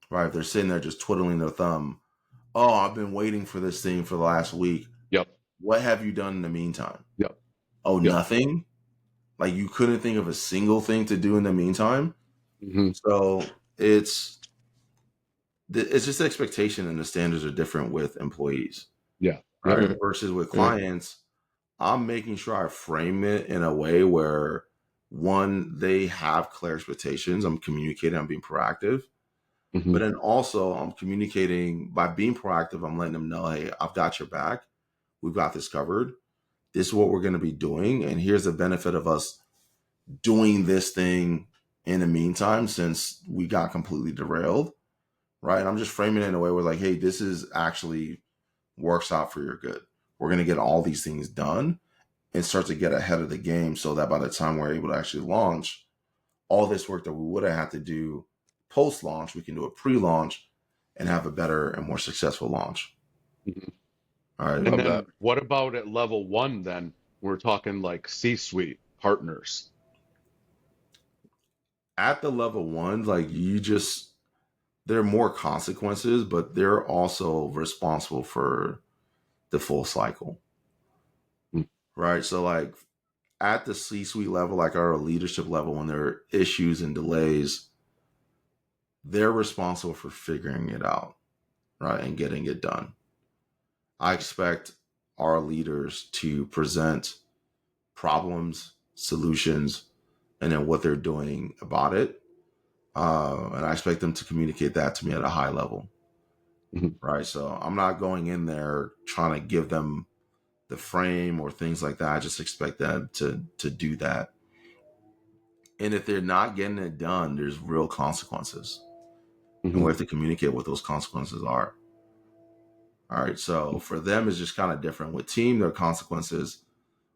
right? If they're sitting there just twiddling their thumb, oh, I've been waiting for this thing for the last week. Yep. What have you done in the meantime? Yep. Oh, nothing? Like you couldn't think of a single thing to do in the meantime? So it's just the expectation and the standards are different with employees. Yeah. Right. Versus with clients, I'm making sure I frame it in a way where, one, they have clear expectations. I'm communicating, I'm being proactive. But then also I'm communicating by being proactive. I'm letting them know, hey, I've got your back. We've got this covered. This is what we're going to be doing. And here's the benefit of us doing this thing in the meantime, since we got completely derailed. Right. And I'm just framing it in a way where like, hey, this is actually works out for your good. We're going to get all these things done and start to get ahead of the game so that by the time we're able to actually launch, all this work that we would have had to do post-launch, we can do a pre-launch and have a better and more successful launch. All right. And then what about at level 1 then? We're talking like C-suite partners. At the level 1, like there are more consequences, but they're also responsible for the full cycle. Right. So like at the C-suite level, like our leadership level, when there are issues and delays, they're responsible for figuring it out, right, and getting it done. I expect our leaders to present problems, solutions, and then what they're doing about it. And I expect them to communicate that to me at a high level. Right. So I'm not going in there trying to give them the frame or things like that. I just expect them to do that. And if they're not getting it done, there's real consequences. And we have to communicate what those consequences are. All right. So for them, it's just kind of different. With team, there are consequences.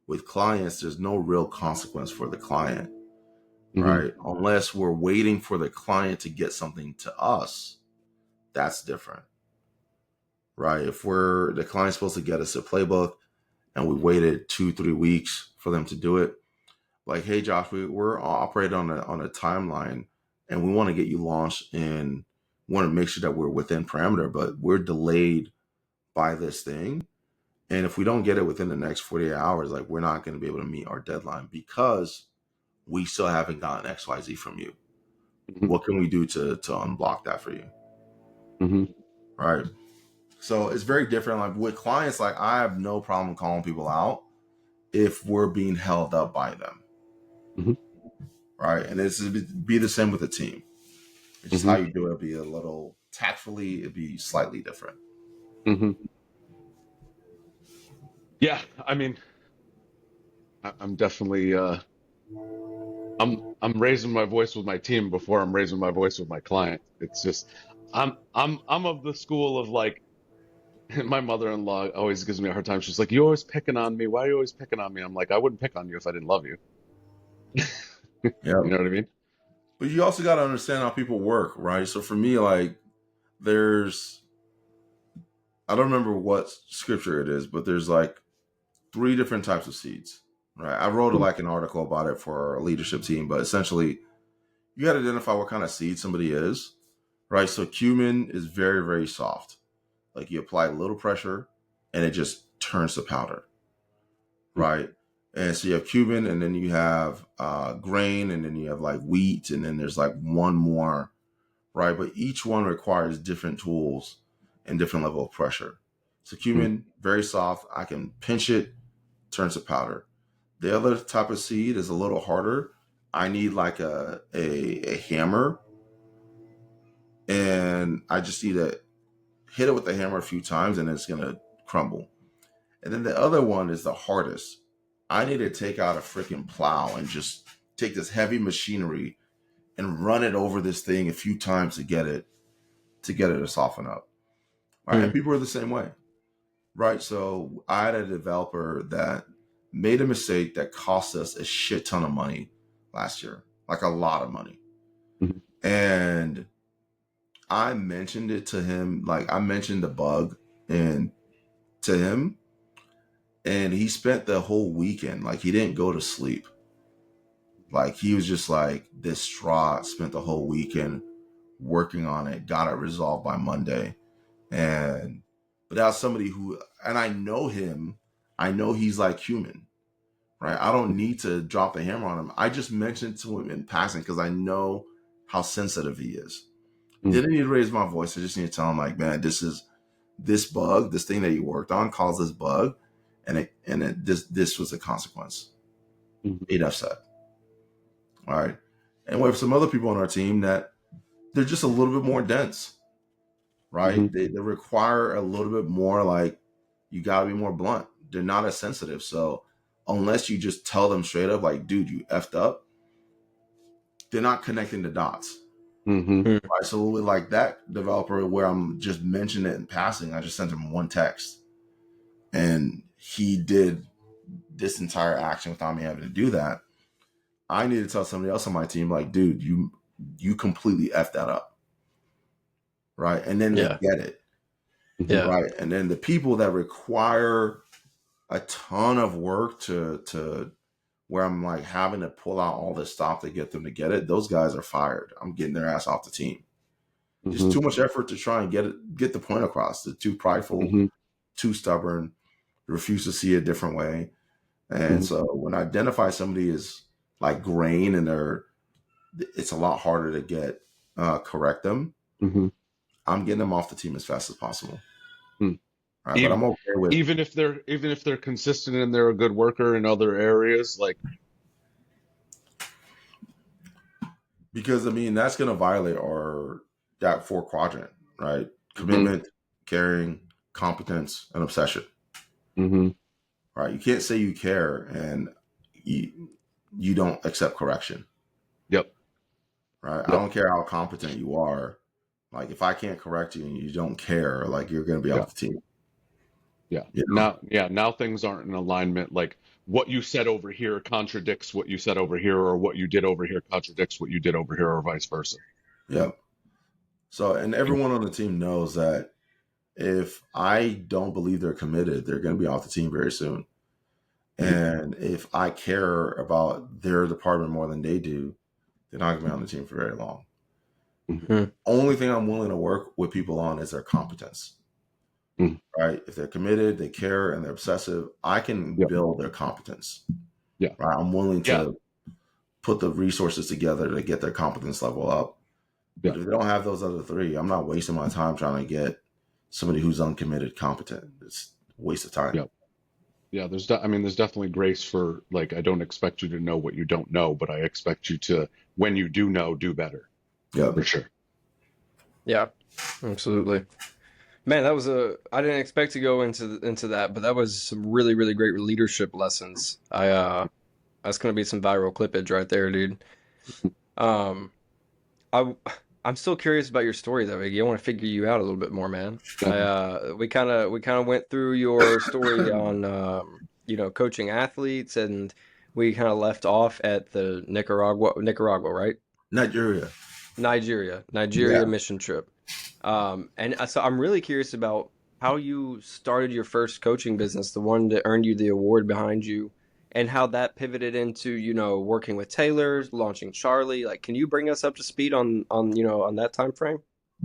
With clients, there's no real consequence for the client. Right. Unless we're waiting for the client to get something to us, that's different. Right. If the client's supposed to get us a playbook and we waited 2-3 weeks for them to do it, like, hey, Josh, we're operating on a timeline and we want to get you launched and want to make sure that we're within parameter, but we're delayed by this thing. And if we don't get it within the next 48 hours, like, we're not going to be able to meet our deadline because we still haven't gotten XYZ from you. What can we do to unblock that for you? Right. So it's very different. Like with clients, like I have no problem calling people out if we're being held up by them. Right. And it's be the same with the team. It's just how you do it. It'd be a little tactfully, it'd be slightly different. Yeah. I mean, I'm definitely, I'm raising my voice with my team before I'm raising my voice with my client. It's just, I'm of the school of like, my mother-in-law always gives me a hard time. She's like, "You always picking on me. Why are you always picking on me?" I'm like, "I wouldn't pick on you if I didn't love you." Yeah. You know what I mean? But you also got to understand how people work, right? So for me, like I don't remember what scripture it is, but there's like 3 different types of seeds, right? I wrote like an article about it for our leadership team, but essentially you got to identify what kind of seed somebody is, right? So cumin is very, very soft. Like you apply a little pressure and it just turns to powder, right? And so you have cumin, and then you have grain, and then you have like wheat, and then there's like one more, right? But each one requires different tools and different level of pressure. So cumin, very soft. I can pinch it, turns to powder. The other type of seed is a little harder. I need like a hammer, and I just need to hit it with the hammer a few times, and it's gonna crumble. And then the other one is the hardest. I need to take out a freaking plow and just take this heavy machinery and run it over this thing a few times to get it to soften up. Right. And people are the same way. Right. So I had a developer that made a mistake that cost us a shit ton of money last year, like a lot of money. And I mentioned it to him, like I mentioned the bug and to him, and he spent the whole weekend, like he didn't go to sleep. Like he was just like distraught, spent the whole weekend working on it, got it resolved by Monday. But that's somebody who, and I know him, I know he's like human, right? I don't need to drop the hammer on him. I just mentioned to him in passing because I know how sensitive he is. Didn't need to raise my voice. I just need to tell him like, man, this bug, this thing that you worked on caused this bug. This was a consequence. Enough said. All right. And we have some other people on our team that they're just a little bit more dense, right? They require a little bit more, like, you got to be more blunt. They're not as sensitive. So unless you just tell them straight up, like, dude, you effed up, they're not connecting the dots. Right. So with like that developer where I'm just mentioning it in passing, I just sent him one text and he did this entire action without me having to do that. I need to tell somebody else on my team, like, dude, you completely effed that up. Right. And then they get it. Right. And then the people that require a ton of work to where I'm like having to pull out all this stuff to get them to get it, those guys are fired. I'm getting their ass off the team. Just too much effort to try and get the point across. They're too prideful, too stubborn, refuse to see it a different way. And so when I identify somebody as like grain and it's a lot harder to get correct them. I'm getting them off the team as fast as possible. Right, but I'm okay with even if they're consistent and they're a good worker in other areas, like Because I mean that's going to violate that 4 quadrant, right? Commitment, caring, competence, and obsession. Mm-hmm. Right? You can't say you care and you don't accept correction. Yep. Right? Yep. I don't care how competent you are. Like if I can't correct you and you don't care, like you're going to be Yeah. off the team. Yeah. You know? Now things aren't in alignment. Like what you said over here contradicts what you said over here, or what you did over here contradicts what you did over here, or vice versa. Yep. So, and everyone on the team knows that if I don't believe they're committed, they're going to be off the team very soon. And if I care about their department more than they do, they're not going to be on the team for very long. Mm-hmm. Only thing I'm willing to work with people on is their competence. Mm. Right? If they're committed, they care, and they're obsessive, I can Yep. build their competence. Yeah. Right? I'm willing to put the resources together to get their competence level up. But Yeah. if they don't have those other three, I'm not wasting my time trying to get somebody who's uncommitted competent. It's a waste of time. Yeah. Yeah, there's definitely grace for, like, I don't expect you to know what you don't know, but I expect you to, when you do know, do better. Yeah. For sure. Yeah, absolutely. Man, I didn't expect to go into that, but that was some really, really great leadership lessons. That's gonna be some viral clippage right there, dude. Um, I I'm still curious about your story though, Iggy. I want to figure you out a little bit more, man. We kind of went through your story on coaching athletes, and we kind of left off at the Nicaragua, right? Nigeria. Nigeria mission trip. So I'm really curious about how you started your first coaching business, the one that earned you the award behind you, and how that pivoted into, working with tailors, launching Charlie. Like, can you bring us up to speed on that time frame?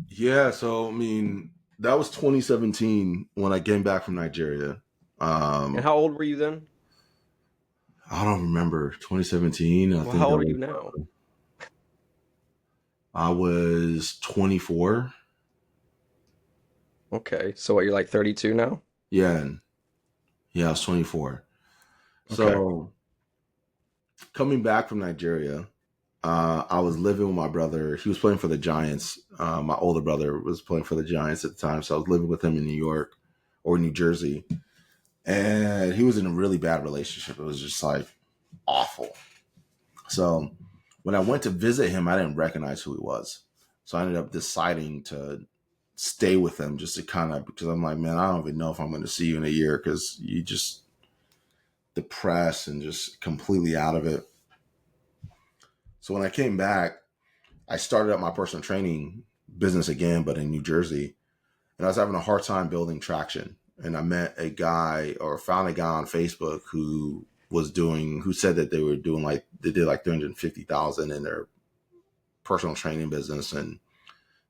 Yeah. So, I mean, that was 2017 when I came back from Nigeria. And how old were you then? I don't remember. 2017. Well, how old are you now? I was 24. Okay, so what, you're like 32 now? Yeah. I was 24. Okay. So coming back from Nigeria, I was living with my brother. He was playing for the Giants. My older brother was playing for the Giants at the time. So I was living with him in New York or New Jersey. And he was in a really bad relationship. It was just like awful. So when I went to visit him, I didn't recognize who he was. So I ended up deciding to stay with him just to because I'm like, man, I don't even know if I'm going to see you in a year because you just depressed and just completely out of it. So when I came back, I started up my personal training business again, but in New Jersey. And I was having a hard time building traction. And I met a guy or found a guy on Facebook who said that they did like 350,000 in their personal training business. And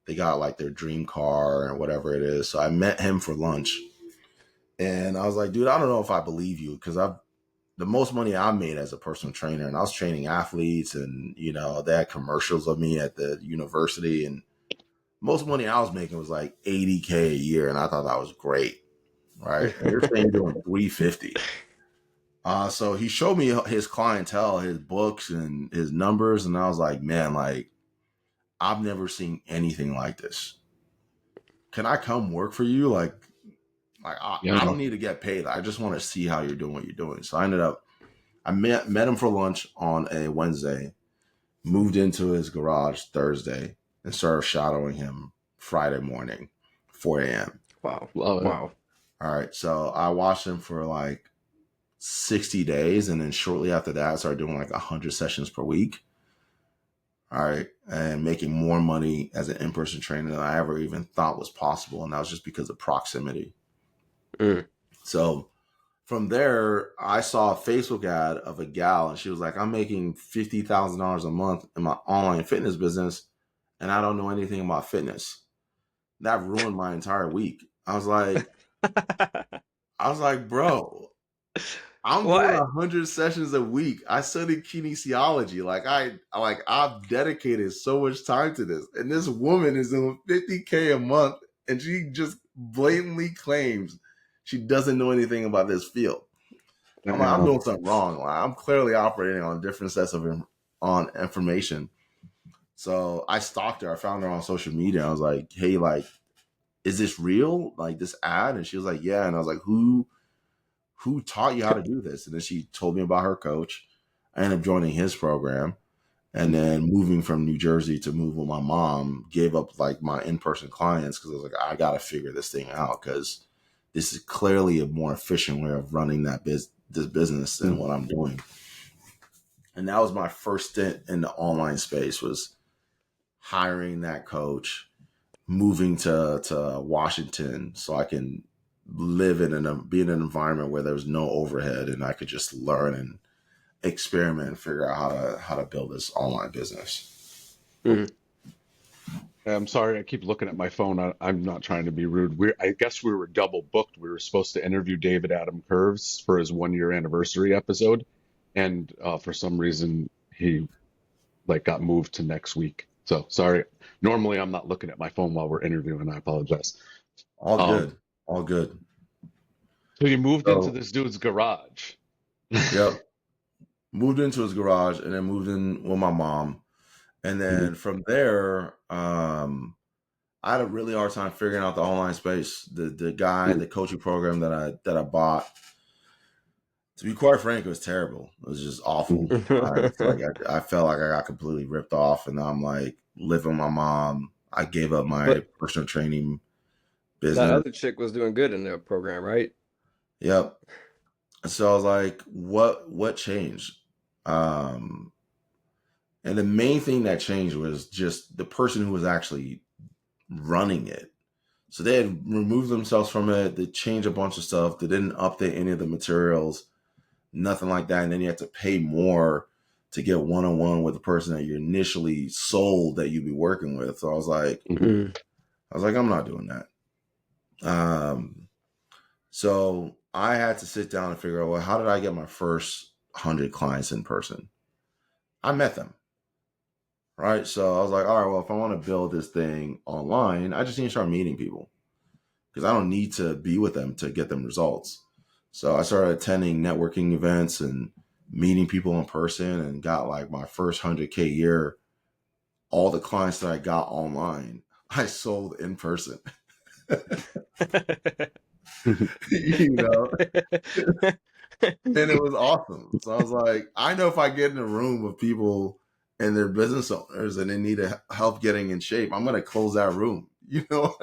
they got like their dream car and whatever it is. So I met him for lunch. And I was like, dude, I don't know if I believe you because the most money I made as a personal trainer, and I was training athletes and, they had commercials of me at the university, and most money I was making was like $80K a year. And I thought that was great. Right. And you're saying you're doing 350. So he showed me his clientele, his books and his numbers. And I was like, man, like I've never seen anything like this. Can I come work for you? I don't need to get paid. I just want to see how you're doing what you're doing. So I met him for lunch on a Wednesday, moved into his garage Thursday, and started shadowing him Friday morning, 4 a.m. Wow. All right. So I watched him for like 60 days. And then shortly after that, I started doing like 100 sessions per week. All right. And making more money as an in-person trainer than I ever even thought was possible. And that was just because of proximity. So from there, I saw a Facebook ad of a gal, and she was like, I'm making $50,000 a month in my online fitness business, and I don't know anything about fitness. That ruined my entire week. I was like, bro, I'm doing 100 sessions a week. I studied kinesiology. I've dedicated so much time to this. And this woman is doing $50K a month, and she just blatantly claims she doesn't know anything about this field. I'm doing something wrong. I'm clearly operating on different sets of information. So I stalked her. I found her on social media. I was like, hey, like, is this real? Like this ad? And she was like, yeah. And I was like, who taught you how to do this? And then she told me about her coach. I ended up joining his program. And then moving from New Jersey to move with my mom, gave up like my in-person clients because I was like, I got to figure this thing out because this is clearly a more efficient way of running this business than what I'm doing. And that was my first stint in the online space, was hiring that coach, moving to Washington so I can live be in an environment where there was no overhead and I could just learn and experiment and figure out how to build this online business. I'm sorry, I keep looking at my phone. I'm not trying to be rude. I guess we were double booked. We were supposed to interview David Adam Curves for his 1 year anniversary episode, and for some reason he like got moved to next week. So sorry. Normally I'm not looking at my phone while we're interviewing. I apologize. All good. All good. So you moved into this dude's garage. Yep. Moved into his garage and then moved in with my mom. And then from there, I had a really hard time figuring out the online space. The coaching program that I bought, to be quite frank, it was terrible. It was just awful. I felt like I got completely ripped off, and now I'm like living with my mom. I gave up my personal training business. That other chick was doing good in the program, right? Yep. So I was like, what changed? And the main thing that changed was just the person who was actually running it. So they had removed themselves from it. They changed a bunch of stuff. They didn't update any of the materials, nothing like that. And then you have to pay more to get one-on-one with the person that you initially sold that you'd be working with. So I was like, I'm not doing that. So I had to sit down and figure out, well, how did I get my first 100 clients in person? I met them. Right. So I was like, all right, well, if I want to build this thing online, I just need to start meeting people because I don't need to be with them to get them results. So I started attending networking events and meeting people in person and got like my first 100K year. All the clients that I got online, I sold in person. You know, and it was awesome. So I was like, I know if I get in a room with people and they're business owners and they need help getting in shape, I'm going to close that room. You know?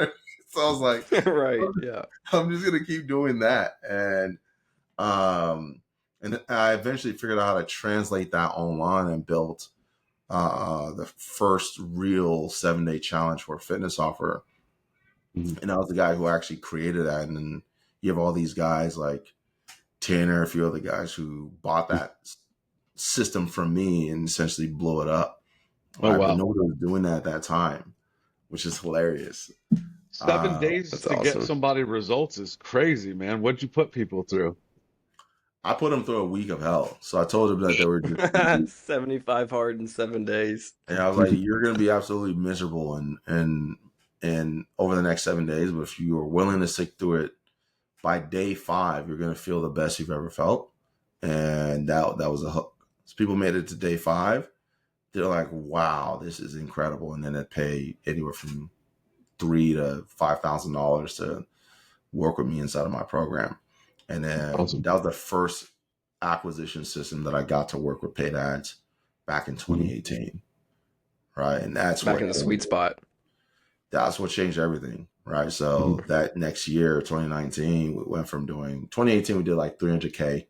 So I was like, right. Yeah. I'm just going to keep doing that. And I eventually figured out how to translate that online and built the first real 7-day challenge for a fitness offer. And I was the guy who actually created that. And then you have all these guys like Tanner, a few other guys who bought that system from me and essentially blew it up. Oh, wow. But nobody was doing that at that time, which is hilarious. 7 days to get somebody results is crazy, man. What'd you put people through? I put them through a week of hell. So I told them that they were just 75 hard in 7 days. And I was like, you're going to be absolutely miserable and over the next 7 days. But if you are willing to stick through it, by day 5, you're going to feel the best you've ever felt. And that was a hook. So people made it to day 5. They're like, wow, this is incredible. And then they pay anywhere from $3,000 to $5,000 to work with me inside of my program. And then that was the first acquisition system that I got to work with paid ads back in 2018. Right. And that's back in the sweet spot. That's what changed everything. Right. So that next year, 2019, we went from doing 2018, we did like 300K.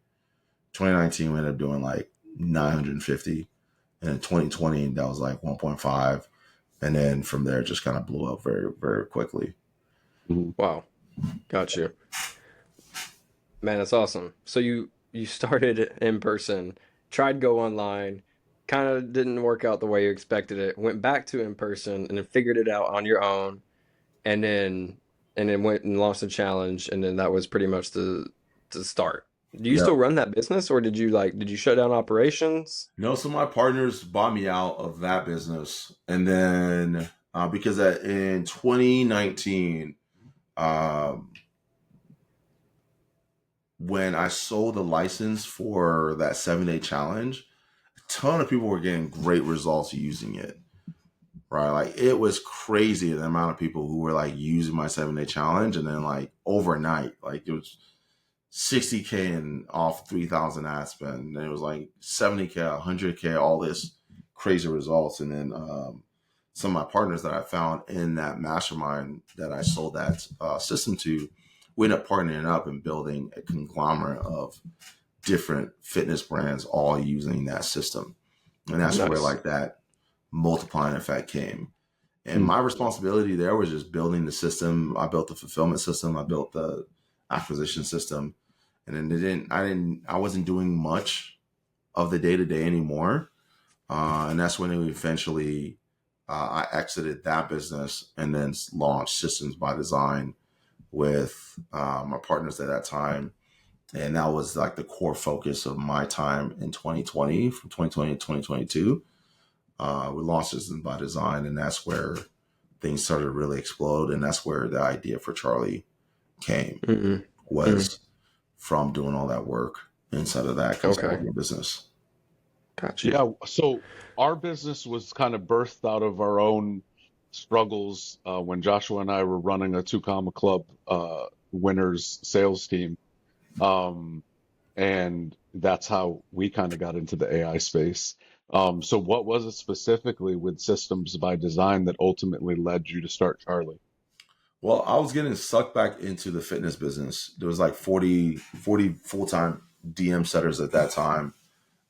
2019, we ended up doing like 950. And in 2020, that was like 1.5. And then from there, it just kind of blew up very, very quickly. Wow. Got you. Man, that's awesome. So you started in person, tried to go online, kind of didn't work out the way you expected it, went back to in person and then figured it out on your own, and then went and launched a challenge, and then that was pretty much the start. Do you still run that business, or did you shut down operations? No, so my partners bought me out of that business. And then because in 2019, when I sold the license for that 7-day challenge, a ton of people were getting great results using it. right? Like it was crazy the amount of people who were like using my 7-day challenge, and then like overnight, like it was 60K and off 3,000 ad spend, and it was like 70K, 100K, all this crazy results. And then some of my partners that I found in that mastermind that I sold that system to, we ended up partnering up and building a conglomerate of different fitness brands all using that system. And that's where Nice. like that multiplying effect came. And my responsibility there was just building the system. I built the fulfillment system. I built the acquisition system. And then I wasn't doing much of the day to day anymore. And that's when we eventually, I exited that business and then launched Systems by Design with my partners at that time. And that was like the core focus of my time in 2020, from 2020 to 2022. We launched Systems by Design, and that's where things started to really explode. And that's where the idea for Charlie came, was from doing all that work inside of that consulting business. Gotcha. Yeah. So our business was kind of birthed out of our own struggles when Joshua and I were running a 2 Comma Club winners sales team. And that's how we kind of got into the AI space. So what was it specifically with Systems by Design that ultimately led you to start Charlie? Well, I was getting sucked back into the fitness business. There was like 40 full-time DM setters at that time,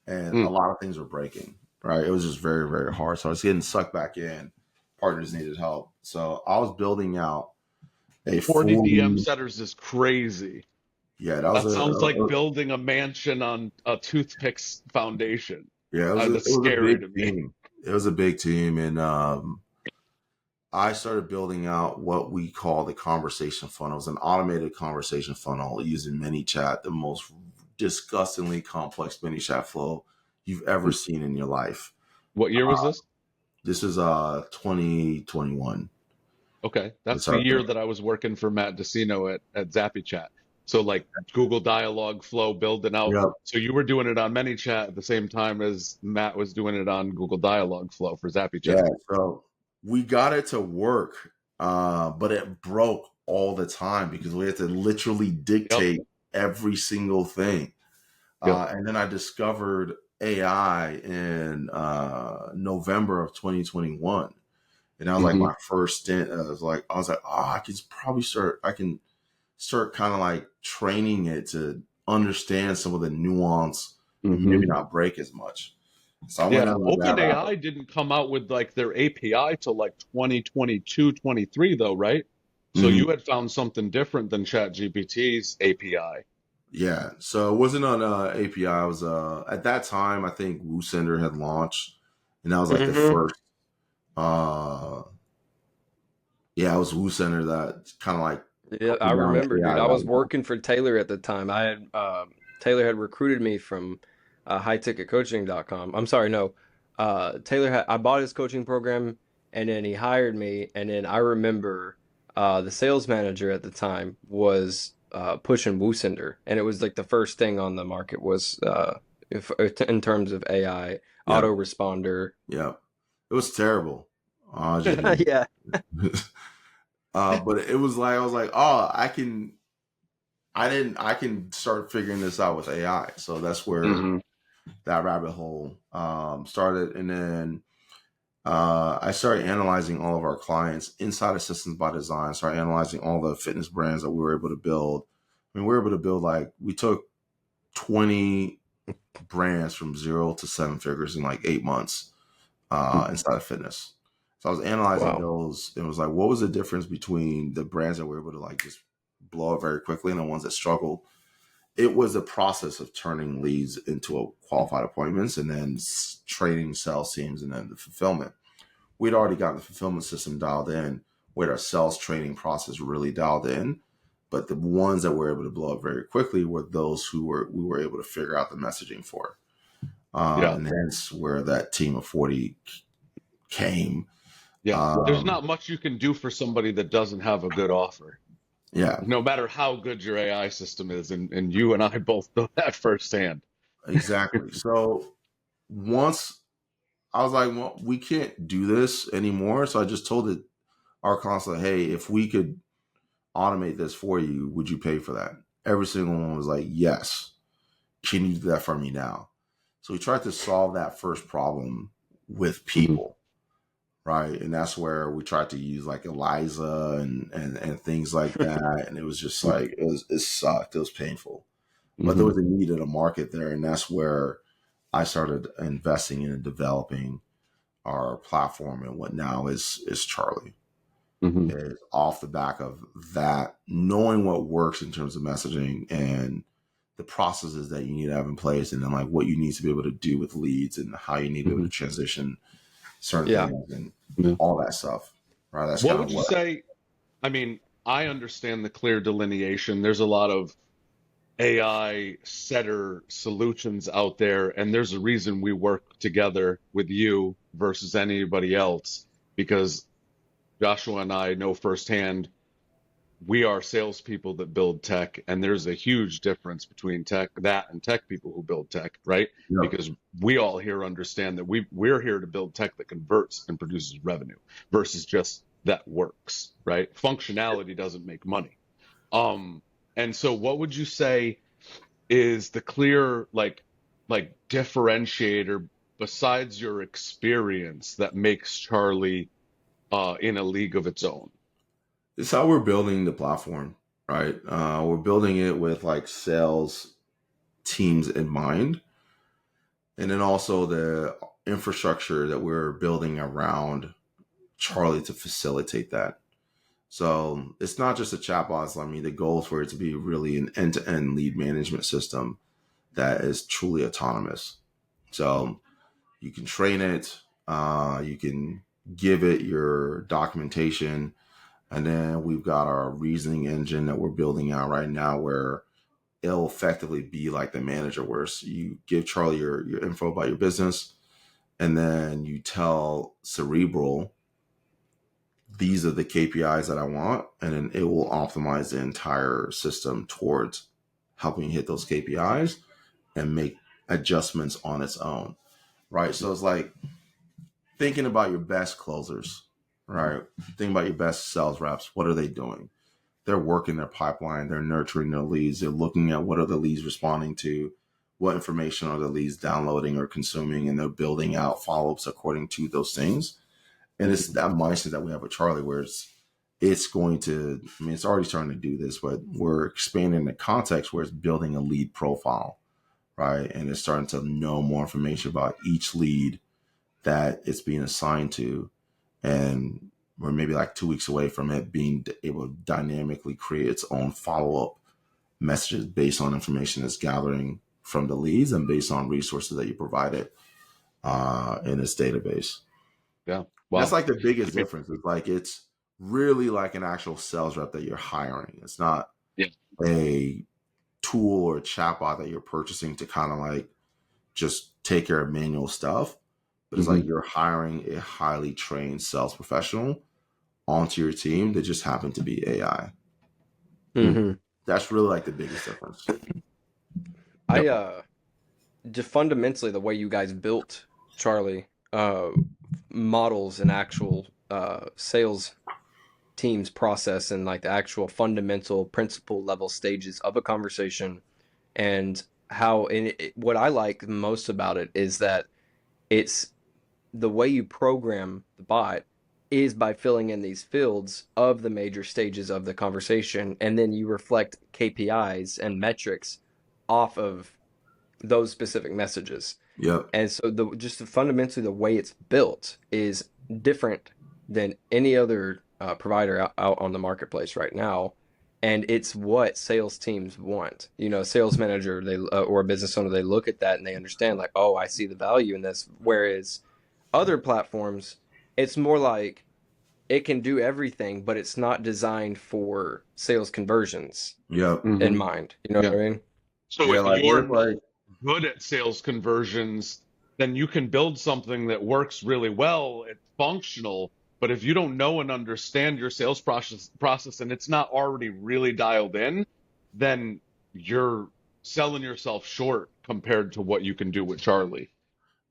and a lot of things were breaking, right? It was just very, very hard. So I was getting sucked back in. Partners needed help. So I was building out a 40 DM setters is crazy. Yeah, that sounds like building a mansion on a toothpick's foundation. Yeah, it was a scary big to me. team. It was a big team, and I started building out what we call the conversation funnel. It was an automated conversation funnel using ManyChat, the most disgustingly complex ManyChat flow you've ever seen in your life. What year was this? This is 2021. Okay, that's the year that I was working for Matt Decino at ZappyChat. So like Google Dialog Flow building out. Yep. So you were doing it on ManyChat at the same time as Matt was doing it on Google Dialog Flow for ZappyChat. Yeah, so we got it to work, but it broke all the time because we had to literally dictate every single thing. And then I discovered AI in November of 2021. And that was like my first stint. I was like, oh, I can start kind of like training it to understand some of the nuance and maybe not break as much. So I went OpenAI didn't come out with like their API till like 2022, 23 though, right? So you had found something different than ChatGPT's API. Yeah, so it wasn't on API. It was at that time I think WooSender had launched, and that was like the first. Yeah, it was WooSender that kind of like. Yeah, I remember, dude. I was working for Taylor at the time. I had Taylor had recruited me from highticketcoaching.com. I'm sorry, no. I bought his coaching program, and then he hired me. And then I remember the sales manager at the time was pushing WooSender, and it was like the first thing on the market was in terms of AI autoresponder. Yeah, it was terrible. Yeah. But it was like I was like, oh, I can start figuring this out with AI. So that's where that rabbit hole started, and then I started analyzing all of our clients inside of Systems by Design. Started analyzing all the fitness brands that we were able to build. I mean, we were able to build we took 20 brands from 0 to 7 figures in like 8 months inside of fitness. So I was analyzing those, and it was like, what was the difference between the brands that were able to like just blow up very quickly and the ones that struggled? It was a process of turning leads into qualified appointments, and then training sales teams, and then the fulfillment. We'd already gotten the fulfillment system dialed in, with our sales training process really dialed in. But the ones that were able to blow up very quickly were those who we were able to figure out the messaging for. And hence where that team of 40 came. Yeah, there's not much you can do for somebody that doesn't have a good offer. Yeah. No matter how good your AI system is, and you and I both know that firsthand. Exactly. So once I was like, well, we can't do this anymore. So I just told our consulate, hey, if we could automate this for you, would you pay for that? Every single one was like, yes. Can you do that for me now? So we tried to solve that first problem with people, right? And that's where we tried to use like Eliza and things like that. And it was just like, it sucked. It was painful. But there was a need in a market there. And that's where I started investing in and developing our platform and what now is Charlie. Is off the back of that, knowing what works in terms of messaging and the processes that you need to have in place, and then like what you need to be able to do with leads and how you need to be able to transition certain things and all that stuff. Right. That's What kind would of you what. say? I mean, I understand the clear delineation. There's a lot of AI setter solutions out there, and there's a reason we work together with you versus anybody else, because Joshua and I know firsthand we are salespeople that build tech, and there's a huge difference between that and tech people who build tech, right? Yep. Because we all here understand that we're here to build tech that converts and produces revenue versus just that works, right? Functionality doesn't make money. And so what would you say is the clear like differentiator besides your experience that makes Charlie in a league of its own? It's how we're building the platform, right? We're building it with like sales teams in mind, and then also the infrastructure that we're building around Charlie to facilitate that. So it's not just a chatbot. I mean, the goal is for it to be really an end-to-end lead management system that is truly autonomous. So you can train it, you can give it your documentation, and then we've got our reasoning engine that we're building out right now where it'll effectively be like the manager, where you give Charlie your info about your business, and then you tell Cerebral, these are the KPIs that I want, and then it will optimize the entire system towards helping you hit those KPIs and make adjustments on its own, right? So it's like thinking about your best closers, right? Think about your best sales reps. What are they doing? They're working their pipeline. They're nurturing their leads. They're looking at what are the leads responding to, what information are the leads downloading or consuming, and they're building out follow-ups according to those things. And it's that mindset that we have with Charlie, where it's going to, I mean, it's already starting to do this, but we're expanding the context where it's building a lead profile, right? And it's starting to know more information about each lead that it's being assigned to. And we're maybe like 2 weeks away from it being able to dynamically create its own follow-up messages based on information it's gathering from the leads and based on resources that you provided in its database. Yeah. That's Wow. like the biggest difference. It's like it's really like an actual sales rep that you're hiring. It's not Yeah. a tool or a chatbot that you're purchasing to kind of like just take care of manual stuff. But it's like you're hiring a highly trained sales professional onto your team that just happen to be AI. That's really like the biggest difference. Just fundamentally the way you guys built Charlie models an actual sales team's process and like the actual fundamental principle level stages of a conversation, and how what I like most about it is that it's the way you program the bot is by filling in these fields of the major stages of the conversation, and then you reflect KPIs and metrics off of those specific messages. Yep. And so just fundamentally the way it's built is different than any other provider out on the marketplace right now, and it's what sales teams want. You know, a sales manager or a business owner, they look at that and they understand like, oh, I see the value in this. Whereas other platforms, it's more like it can do everything, but it's not designed for sales conversions Yep. in mind. You know what I mean? So Yeah, if like you're we're like, good at sales conversions, then you can build something that works really well. It's functional, but if you don't know and understand your sales process and it's not already really dialed in, then you're selling yourself short compared to what you can do with Charlie.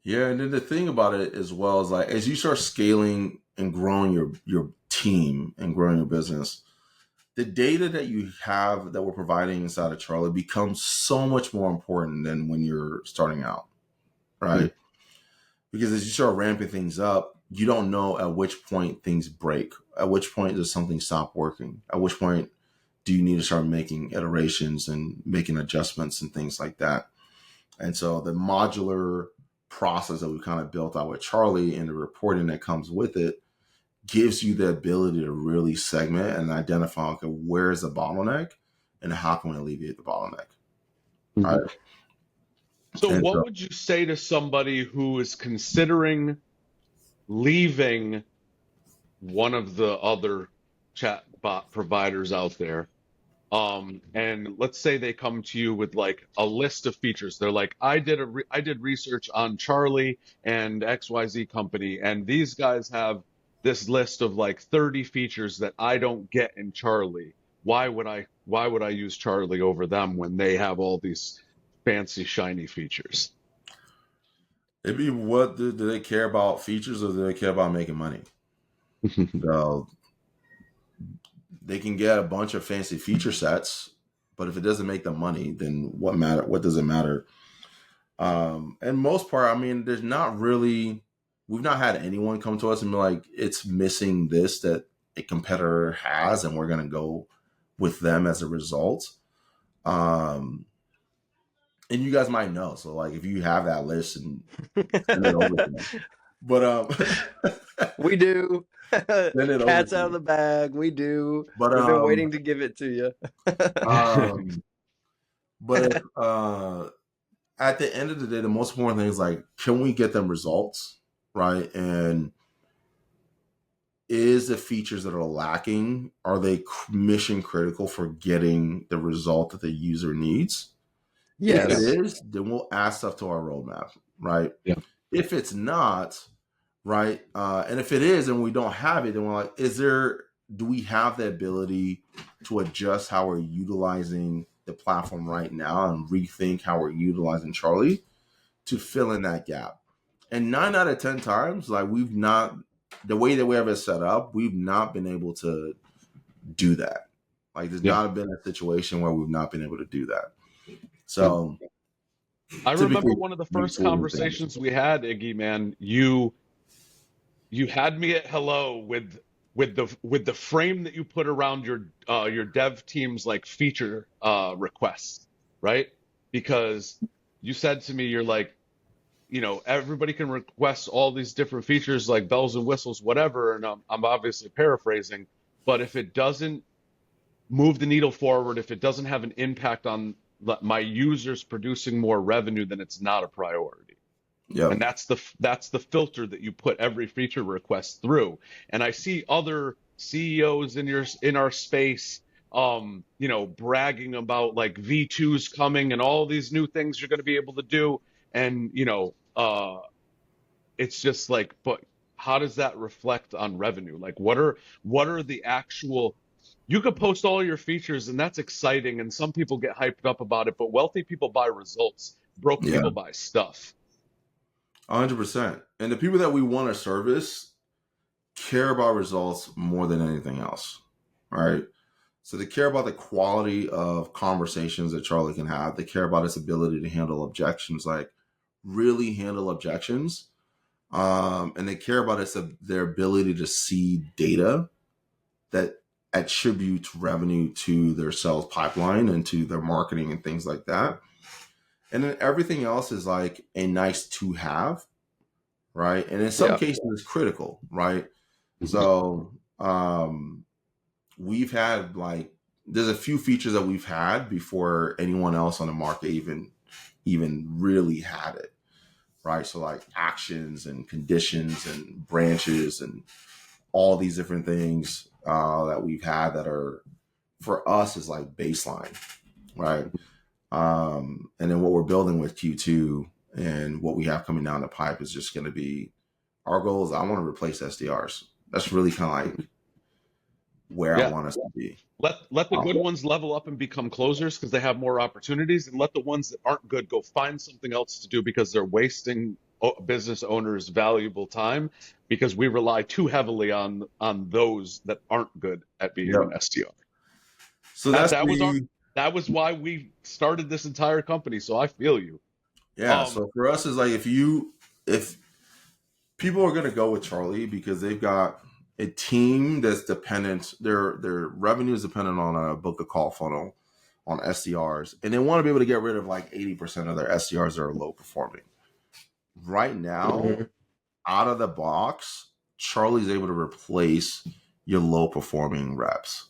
Yeah, and then the thing about it as well is like as you start scaling and growing your team and growing your business, the data that you have that we're providing inside of Charlie becomes so much more important than when you're starting out, right? Because as you start ramping things up, you don't know at which point things break. At which point does something stop working? At which point do you need to start making iterations and making adjustments and things like that? And so the modular process that we kind of built out with Charlie and the reporting that comes with it gives you the ability to really segment and identify, okay, where's the bottleneck and how can we alleviate the bottleneck? Right. So And what so would you say to somebody who is considering leaving one of the other chat bot providers out there? And let's say they come to you with like a list of features. They're like, I did research on Charlie and XYZ company, and these guys have this list of like 30 features that I don't get in Charlie. Why would I use Charlie over them when they have all these fancy shiny features? it'd be what do they care about features or do they care about making money? So they can get a bunch of fancy feature sets, but if it doesn't make them money, then what does it matter? And most part, I mean, there's not really, we've not had anyone come to us and be like, it's missing this that a competitor has, and we're going to go with them as a result. And you guys might know. So like, if you have that list and send it over to me, but, We do. send it over Cat's to out of me. the bag. We do. But, We've been waiting to give it to you. um, but if, at the end of the day, the most important thing is like, can we get them results, right? And is the features that are lacking, are they mission critical for getting the result that the user needs? If it Yes. is, then we'll add stuff to our roadmap, right? Yeah. If it's not, right, and if it is and we don't have it, then we're like, do we have the ability to adjust how we're utilizing the platform right now and rethink how we're utilizing Charlie to fill in that gap? And 9 out of 10 times, like the way that we have it set up, we've not been able to do that. Like there's not been a situation where we've not been able to do that. So I remember typically one of the first conversations we had, Iggy, man. You had me at hello with the frame that you put around your dev team's like feature requests, right? Because you said to me, you're like, everybody can request all these different features like bells and whistles, whatever, and I'm obviously paraphrasing, but if it doesn't move the needle forward, if it doesn't have an impact on my users producing more revenue, then it's not a priority. Yep. And that's the filter that you put every feature request through. And I see other CEOs in our space, bragging about like V2s coming and all these new things you're going to be able to do. And it's just like, but how does that reflect on revenue? Like, what are the actual? You could post all your features, and that's exciting, and some people get hyped up about it. But wealthy people buy results. Broke Yeah. people buy stuff. 100%. And the people that we want to service care about results more than anything else, right? So they care about the quality of conversations that Charlie can have. They care about his ability to handle objections, like really handle objections. And they care about their ability to see data that attributes revenue to their sales pipeline and to their marketing and things like that. And then everything else is like a nice to have, right? And in some cases it's critical, right? So we've had there's a few features that we've had before anyone else on the market even really had it, right? So like actions and conditions and branches and all these different things that we've had that are for us is like baseline, right? And then what we're building with Q2 and what we have coming down the pipe is just going to be our goal is I want to replace SDRs. That's really kind of like where I want us to be. Let the good ones level up and become closers because they have more opportunities, and let the ones that aren't good go find something else to do because they're wasting business owners' valuable time because we rely too heavily on those that aren't good at being an Yep. SDR. So That that's that was our the that was why we started this entire company. So I feel you. yeah. Um, So for us, is like if people are going to go with Charlie because they've got a team that's dependent. Their revenue is dependent on a book a call funnel on SDRs, and they want to be able to get rid of like 80% of their SDRs that are low performing. Right now, Mhm. out of the box, Charlie's able to replace your low performing reps,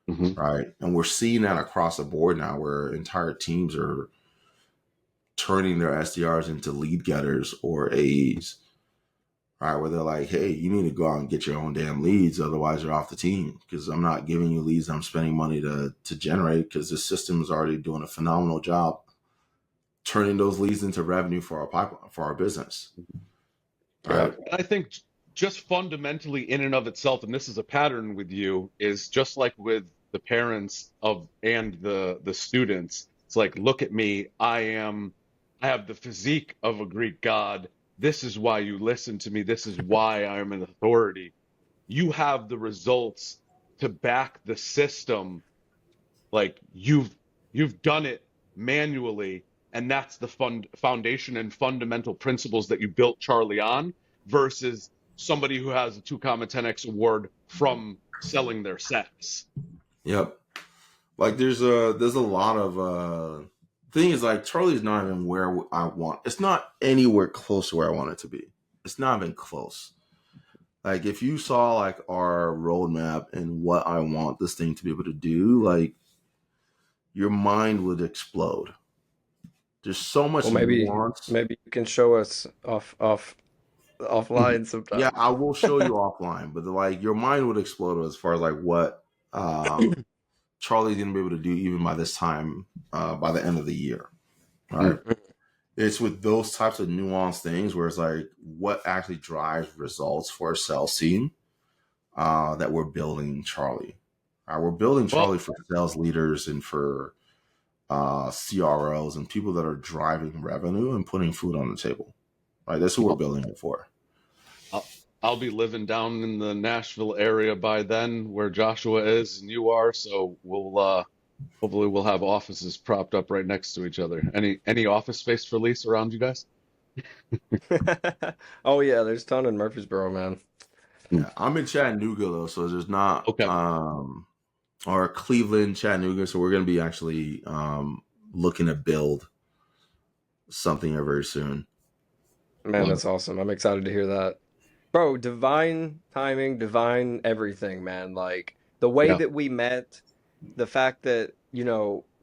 mhm. right? And we're seeing that across the board now, where entire teams are turning their SDRs into lead getters or AEs. Right, where they're like, hey, you need to go out and get your own damn leads, otherwise you're off the team. Because I'm not giving you leads I'm spending money to generate, because the system is already doing a phenomenal job turning those leads into revenue for our pipeline, for our business. Yeah. Right. I think just fundamentally in and of itself, and this is a pattern with you, is just like with the parents of and the students. It's like, look at me, I have the physique of a Greek god. This is why you listen to me. This is why I'm an authority. You have the results to back the system. Like you've done it manually, and that's the foundation and fundamental principles that you built Charlie on, versus somebody who has a 2, 10x award from selling their sets. Yep. Like there's a lot of thing is like Charlie's not even where I want. It's not anywhere close to where I want it to be. It's not even close. Like if you saw like our roadmap and what I want this thing to be able to do, like your mind would explode. There's so Well, much maybe nuance. maybe you can show us offline Yeah, sometime. I will show you offline, but like your mind would explode as far as like what Charlie's gonna be able to do even by this time, by the end of the year. All right. Mm. It's with those types of nuanced things where it's like what actually drives results for a sales team that we're building Charlie. We're building Well, Charlie for sales leaders and for CROs and people that are driving revenue and putting food on the table. Right, that's who we're well, building it for. I'll be living down in the Nashville area by then, where Joshua is and you are. So we'll hopefully we'll have offices propped up right next to each other. Any office space for lease around you guys? Oh yeah, there's a ton in Murfreesboro, man. Mm. Yeah, I'm in Chattanooga though, so there's not Okay. or Cleveland, Chattanooga. So we're gonna be actually looking to build something here very soon. Man, Well, that's awesome. I'm excited to hear that. Bro, divine timing, divine everything, man. Like the way yeah. that we met, the fact that,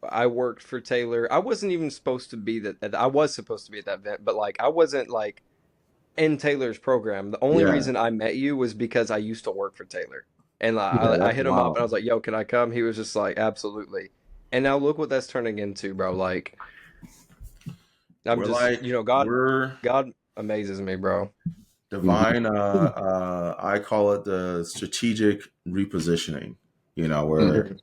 I worked for Taylor. I wasn't even supposed to be that I was supposed to be at that event, but like I wasn't like in Taylor's program. The only Yeah, reason I met you was because I used to work for Taylor. And like, yeah, I that's hit him up and I wild. was like, "Yo, can I come?" He was just like, "Absolutely." And now look what that's turning into, bro. Like I'm We're just, like God we're God amazes me, bro. Mhm. divine. I call it the strategic repositioning. Mm. Where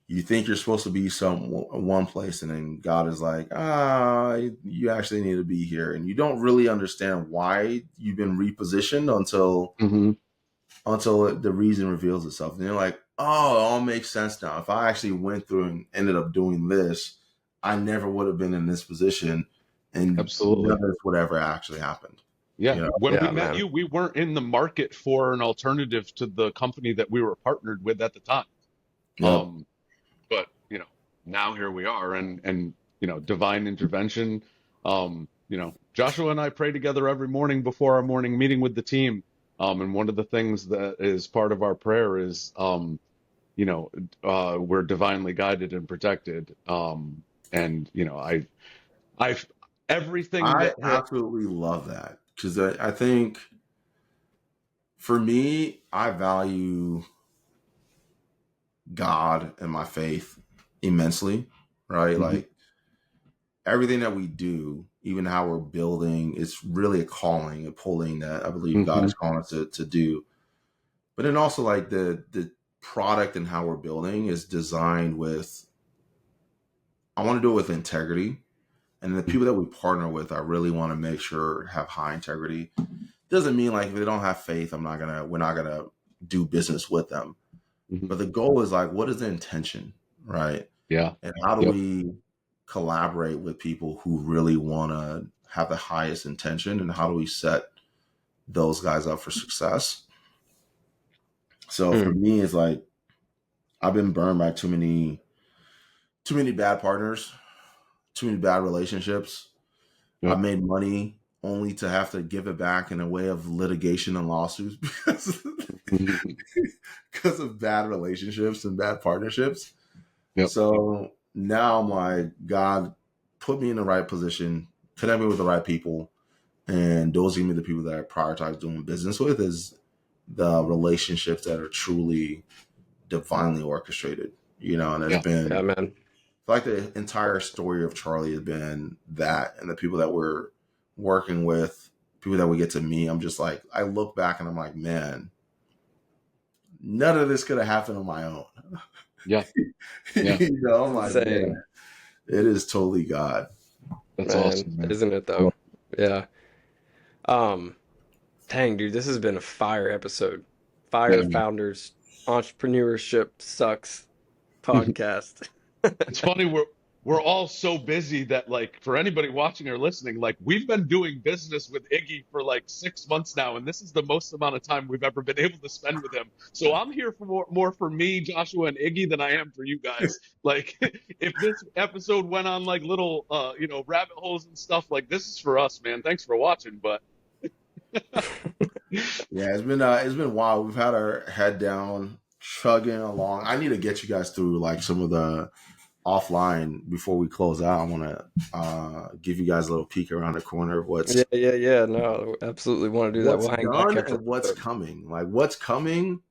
you think you're supposed to be one place, and then God is like, you actually need to be here, and you don't really understand why you've been repositioned Mhm. until the reason reveals itself, and you're like, oh, it all makes sense now. If I actually went through and ended up doing this, I never would have been in this position, and none Absolutely. of this would ever actually happened. Yeah. You know, When we Yeah, met man. you, we weren't in the market for an alternative to the company that we were partnered with at the time. yep. Um, but now here we are, and divine intervention. Joshua and I pray together every morning before our morning meeting with the team. And one of the things that is part of our prayer is, we're divinely guided and protected. And I've everything I that hit. absolutely love that because I think for me, I value God and my faith immensely, right? Mhm. Like everything that we do, even how we're building, it's really a calling, a pulling that I believe God Mhm. is calling us to do. But then also like the product and how we're building is designed with I want to do it with integrity And the people that we partner with, I really want to make sure have high integrity. Doesn't mean like if they don't have faith, we're not gonna do business with them. Mm-hmm. But the goal is like, what is the intention, right? Yeah. And how do we collaborate with people who really want to have the highest intention, and how do we set those guys up for success? So for me, it's like I've been burned by too many bad partners, too many bad relationships. Yep. I made money only to have to give it back in a way of litigation and lawsuits because of bad relationships and bad partnerships. Yep. So now I'm like, God, put me in the right position, connect me with the right people. And those are me the people that I prioritize doing business with, is the relationships that are truly divinely orchestrated, and it's been, man. like the entire story of Charlie has been that, and the people that we're working with, people that we get to meet. I'm just like, I look back and I'm like, man, none of this could have happened on my own. Yeah. I'm like, man, it is totally God. That's awesome, man. Isn't it though? Yeah. Dang, dude, this has been a fire episode. Fire Founders Entrepreneurship Sucks podcast. It's funny, we're all so busy that, like, for anybody watching or listening, like, we've been doing business with Iggy for like 6 months now, and this is the most amount of time we've ever been able to spend with him. So I'm here for more for me, Joshua, and Iggy than I am for you guys. Like, if this episode went on like little rabbit holes and stuff, like, this is for us, man. Thanks for watching, but yeah, it's been wild. We've had our head down, chugging along. I need to get you guys through like some of the offline before we close out. I want to give you guys a little peek around the corner of what's No, absolutely want to do that. We'll hang done back and what's coming. Like what's coming,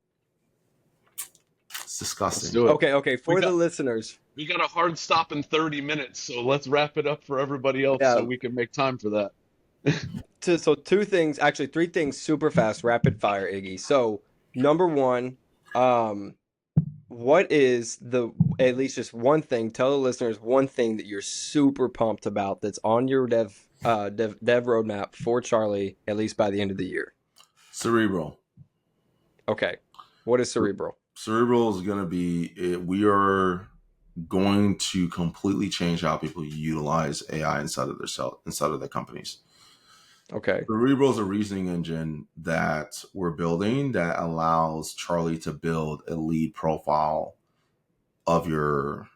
it's disgusting. Let's do it. Okay. For the listeners, we got a hard stop in 30 minutes, so let's wrap it up for everybody else so we can make time for that. So three things super fast, rapid fire, Iggy. So number one, what is at least just one thing, tell the listeners one thing that you're super pumped about that's on your dev roadmap for Charlie, at least by the end of the year? Cerebral. Okay. What is Cerebral? Cerebral is going to be, we are going to completely change how people utilize AI inside of their companies. Okay. Cerebral is a reasoning engine that we're building that allows Charlie to build a lead profile of your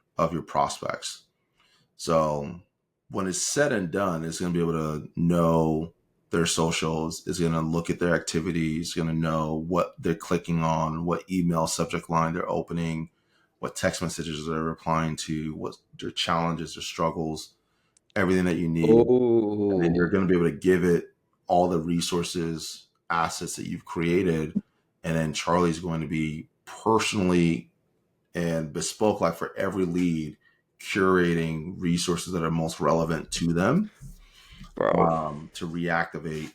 prospects. So when it's said and done, it's going to be able to know their socials, it's going to look at their activities, going to know what they're clicking on, what email subject line they're opening, what text messages they're replying to, what their challenges, their struggles, everything that you need. And then you're going to be able to give it all the resources, assets that you've created. And then Charlie's going to be personally and bespoke, like for every lead, curating resources that are most relevant to them, to reactivate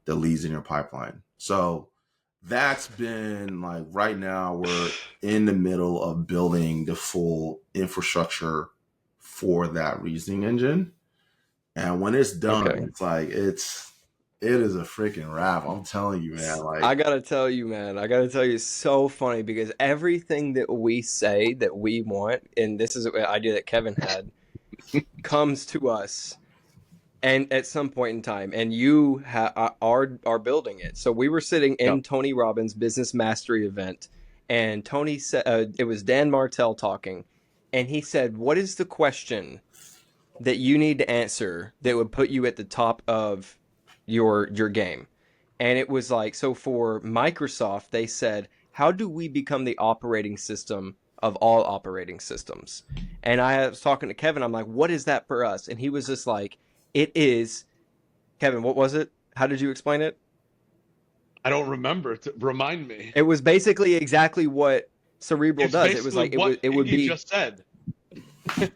the leads in your pipeline. So that's been like, right now we're in the middle of building the full infrastructure for that reasoning engine. And when it's done, it's like, it is a freaking wrap. I'm telling you, man. Like, I gotta tell you, it's so funny because everything that we say that we want, and this is an idea that Kevin had, comes to us, and at some point in time, and you are building it. So we were sitting in Tony Robbins' Business Mastery event, and Tony said it was Dan Martell talking, and he said, "What is the question that you need to answer that would put you at the top of your game?" And it was like, so for Microsoft, they said, how do we become the operating system of all operating systems? And I was talking to Kevin, I'm like, what is that for us? And he was just like, it is, Kevin, what was it? How did you explain it? I don't remember. Remind me. It was basically exactly what Cerebral does. It was like, it would be just said.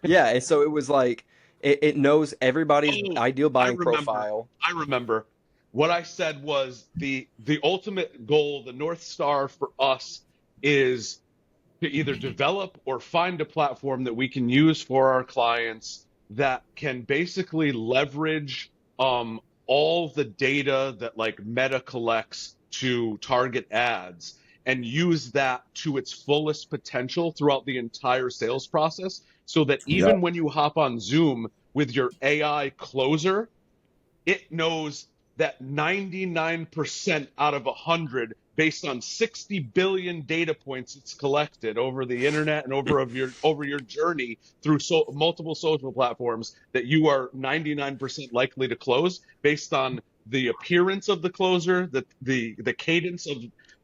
Yeah. And so it was like, it knows everybody's ideal buying profile. I remember. What I said was the ultimate goal, the North Star for us, is to either develop or find a platform that we can use for our clients that can basically leverage all the data that like Meta collects to target ads and use that to its fullest potential throughout the entire sales process, so that Yep. even when you hop on Zoom with your AI closer, it knows that 99% out of 100, based on 60 billion data points it's collected over the internet and over your journey through multiple social platforms, that you are 99% likely to close based on the appearance of the closer, the cadence of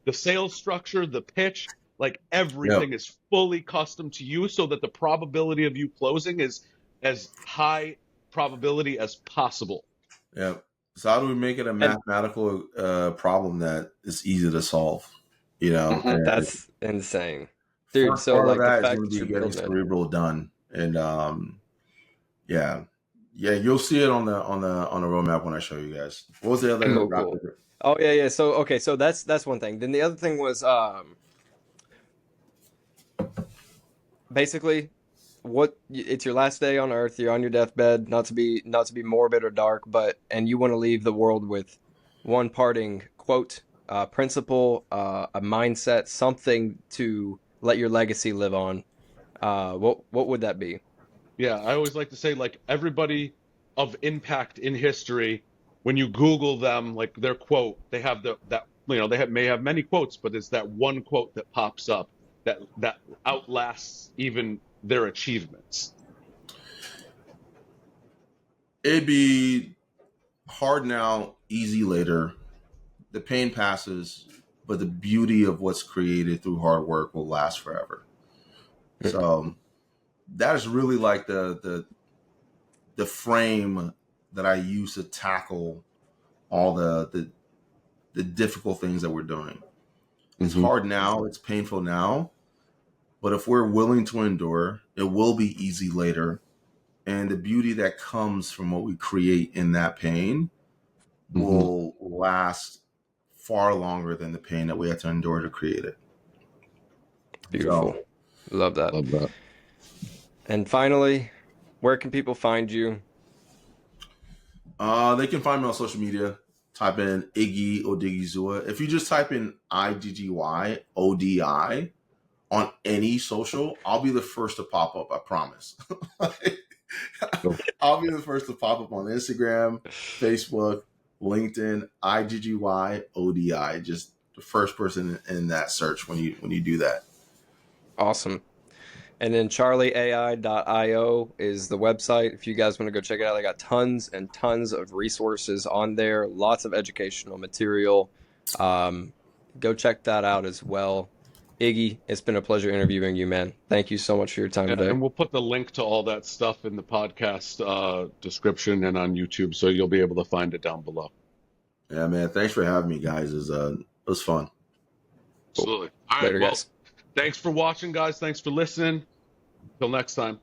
the sales structure, the pitch. Like Yep. everything is fully custom to you, so that the probability of you closing is as high probability as possible. Yep. So how do we make it a And mathematical problem that is easy to solve? You know, Mhm. and that's insane, dude. first So part of like the that is fact going to that be you're getting building it. Cerebral done, and yeah, yeah, you'll see it on the roadmap when I show you guys. What was the other Cool, cool. rapid? Oh yeah, yeah. So okay, so that's one thing. Then the other thing was basically it's your last day on Earth. You're on your deathbed. Not to be morbid or dark, but and you want to leave the world with one parting quote, principle, a mindset, something to let your legacy live on. What would that be? Yeah, I always like to say, like, everybody of impact in history, when you Google them, like their quote, they have that may have many quotes, but it's that one quote that pops up that outlasts even their achievements. It'd be hard now, easy later. The pain passes, but the beauty of what's created through hard work will last forever. So that is really like the frame that I use to tackle all the difficult things that we're doing. It's hard now, it's painful now, but if we're willing to endure, it will be easy later. And the beauty that comes from what we create in that pain will last far longer than the pain that we had to endure to create it. Beautiful. So Love that. Love that. And finally, where can people find you? they can find me on social media. Type in Iggy Odigizua. If you just type in IGGYODI on any social, I'll be the first to pop up. I promise. I'll be the first to pop up on Instagram, Facebook, LinkedIn, IGGYODI. Just the first person in that search when you do that. Awesome. And then charlieai.io is the website. If you guys want to go check it out, they got tons and tons of resources on there, lots of educational material. Go check that out as well. Iggy, it's been a pleasure interviewing you, man. Thank you so much for your time Yeah, today. and we'll put the link to all that stuff in the podcast description and on YouTube, so you'll be able to find it down below. Yeah, man. Thanks for having me, guys. It was fun. Absolutely. All right. Later, Well, guys. thanks for watching, guys. Thanks for listening. Till next time.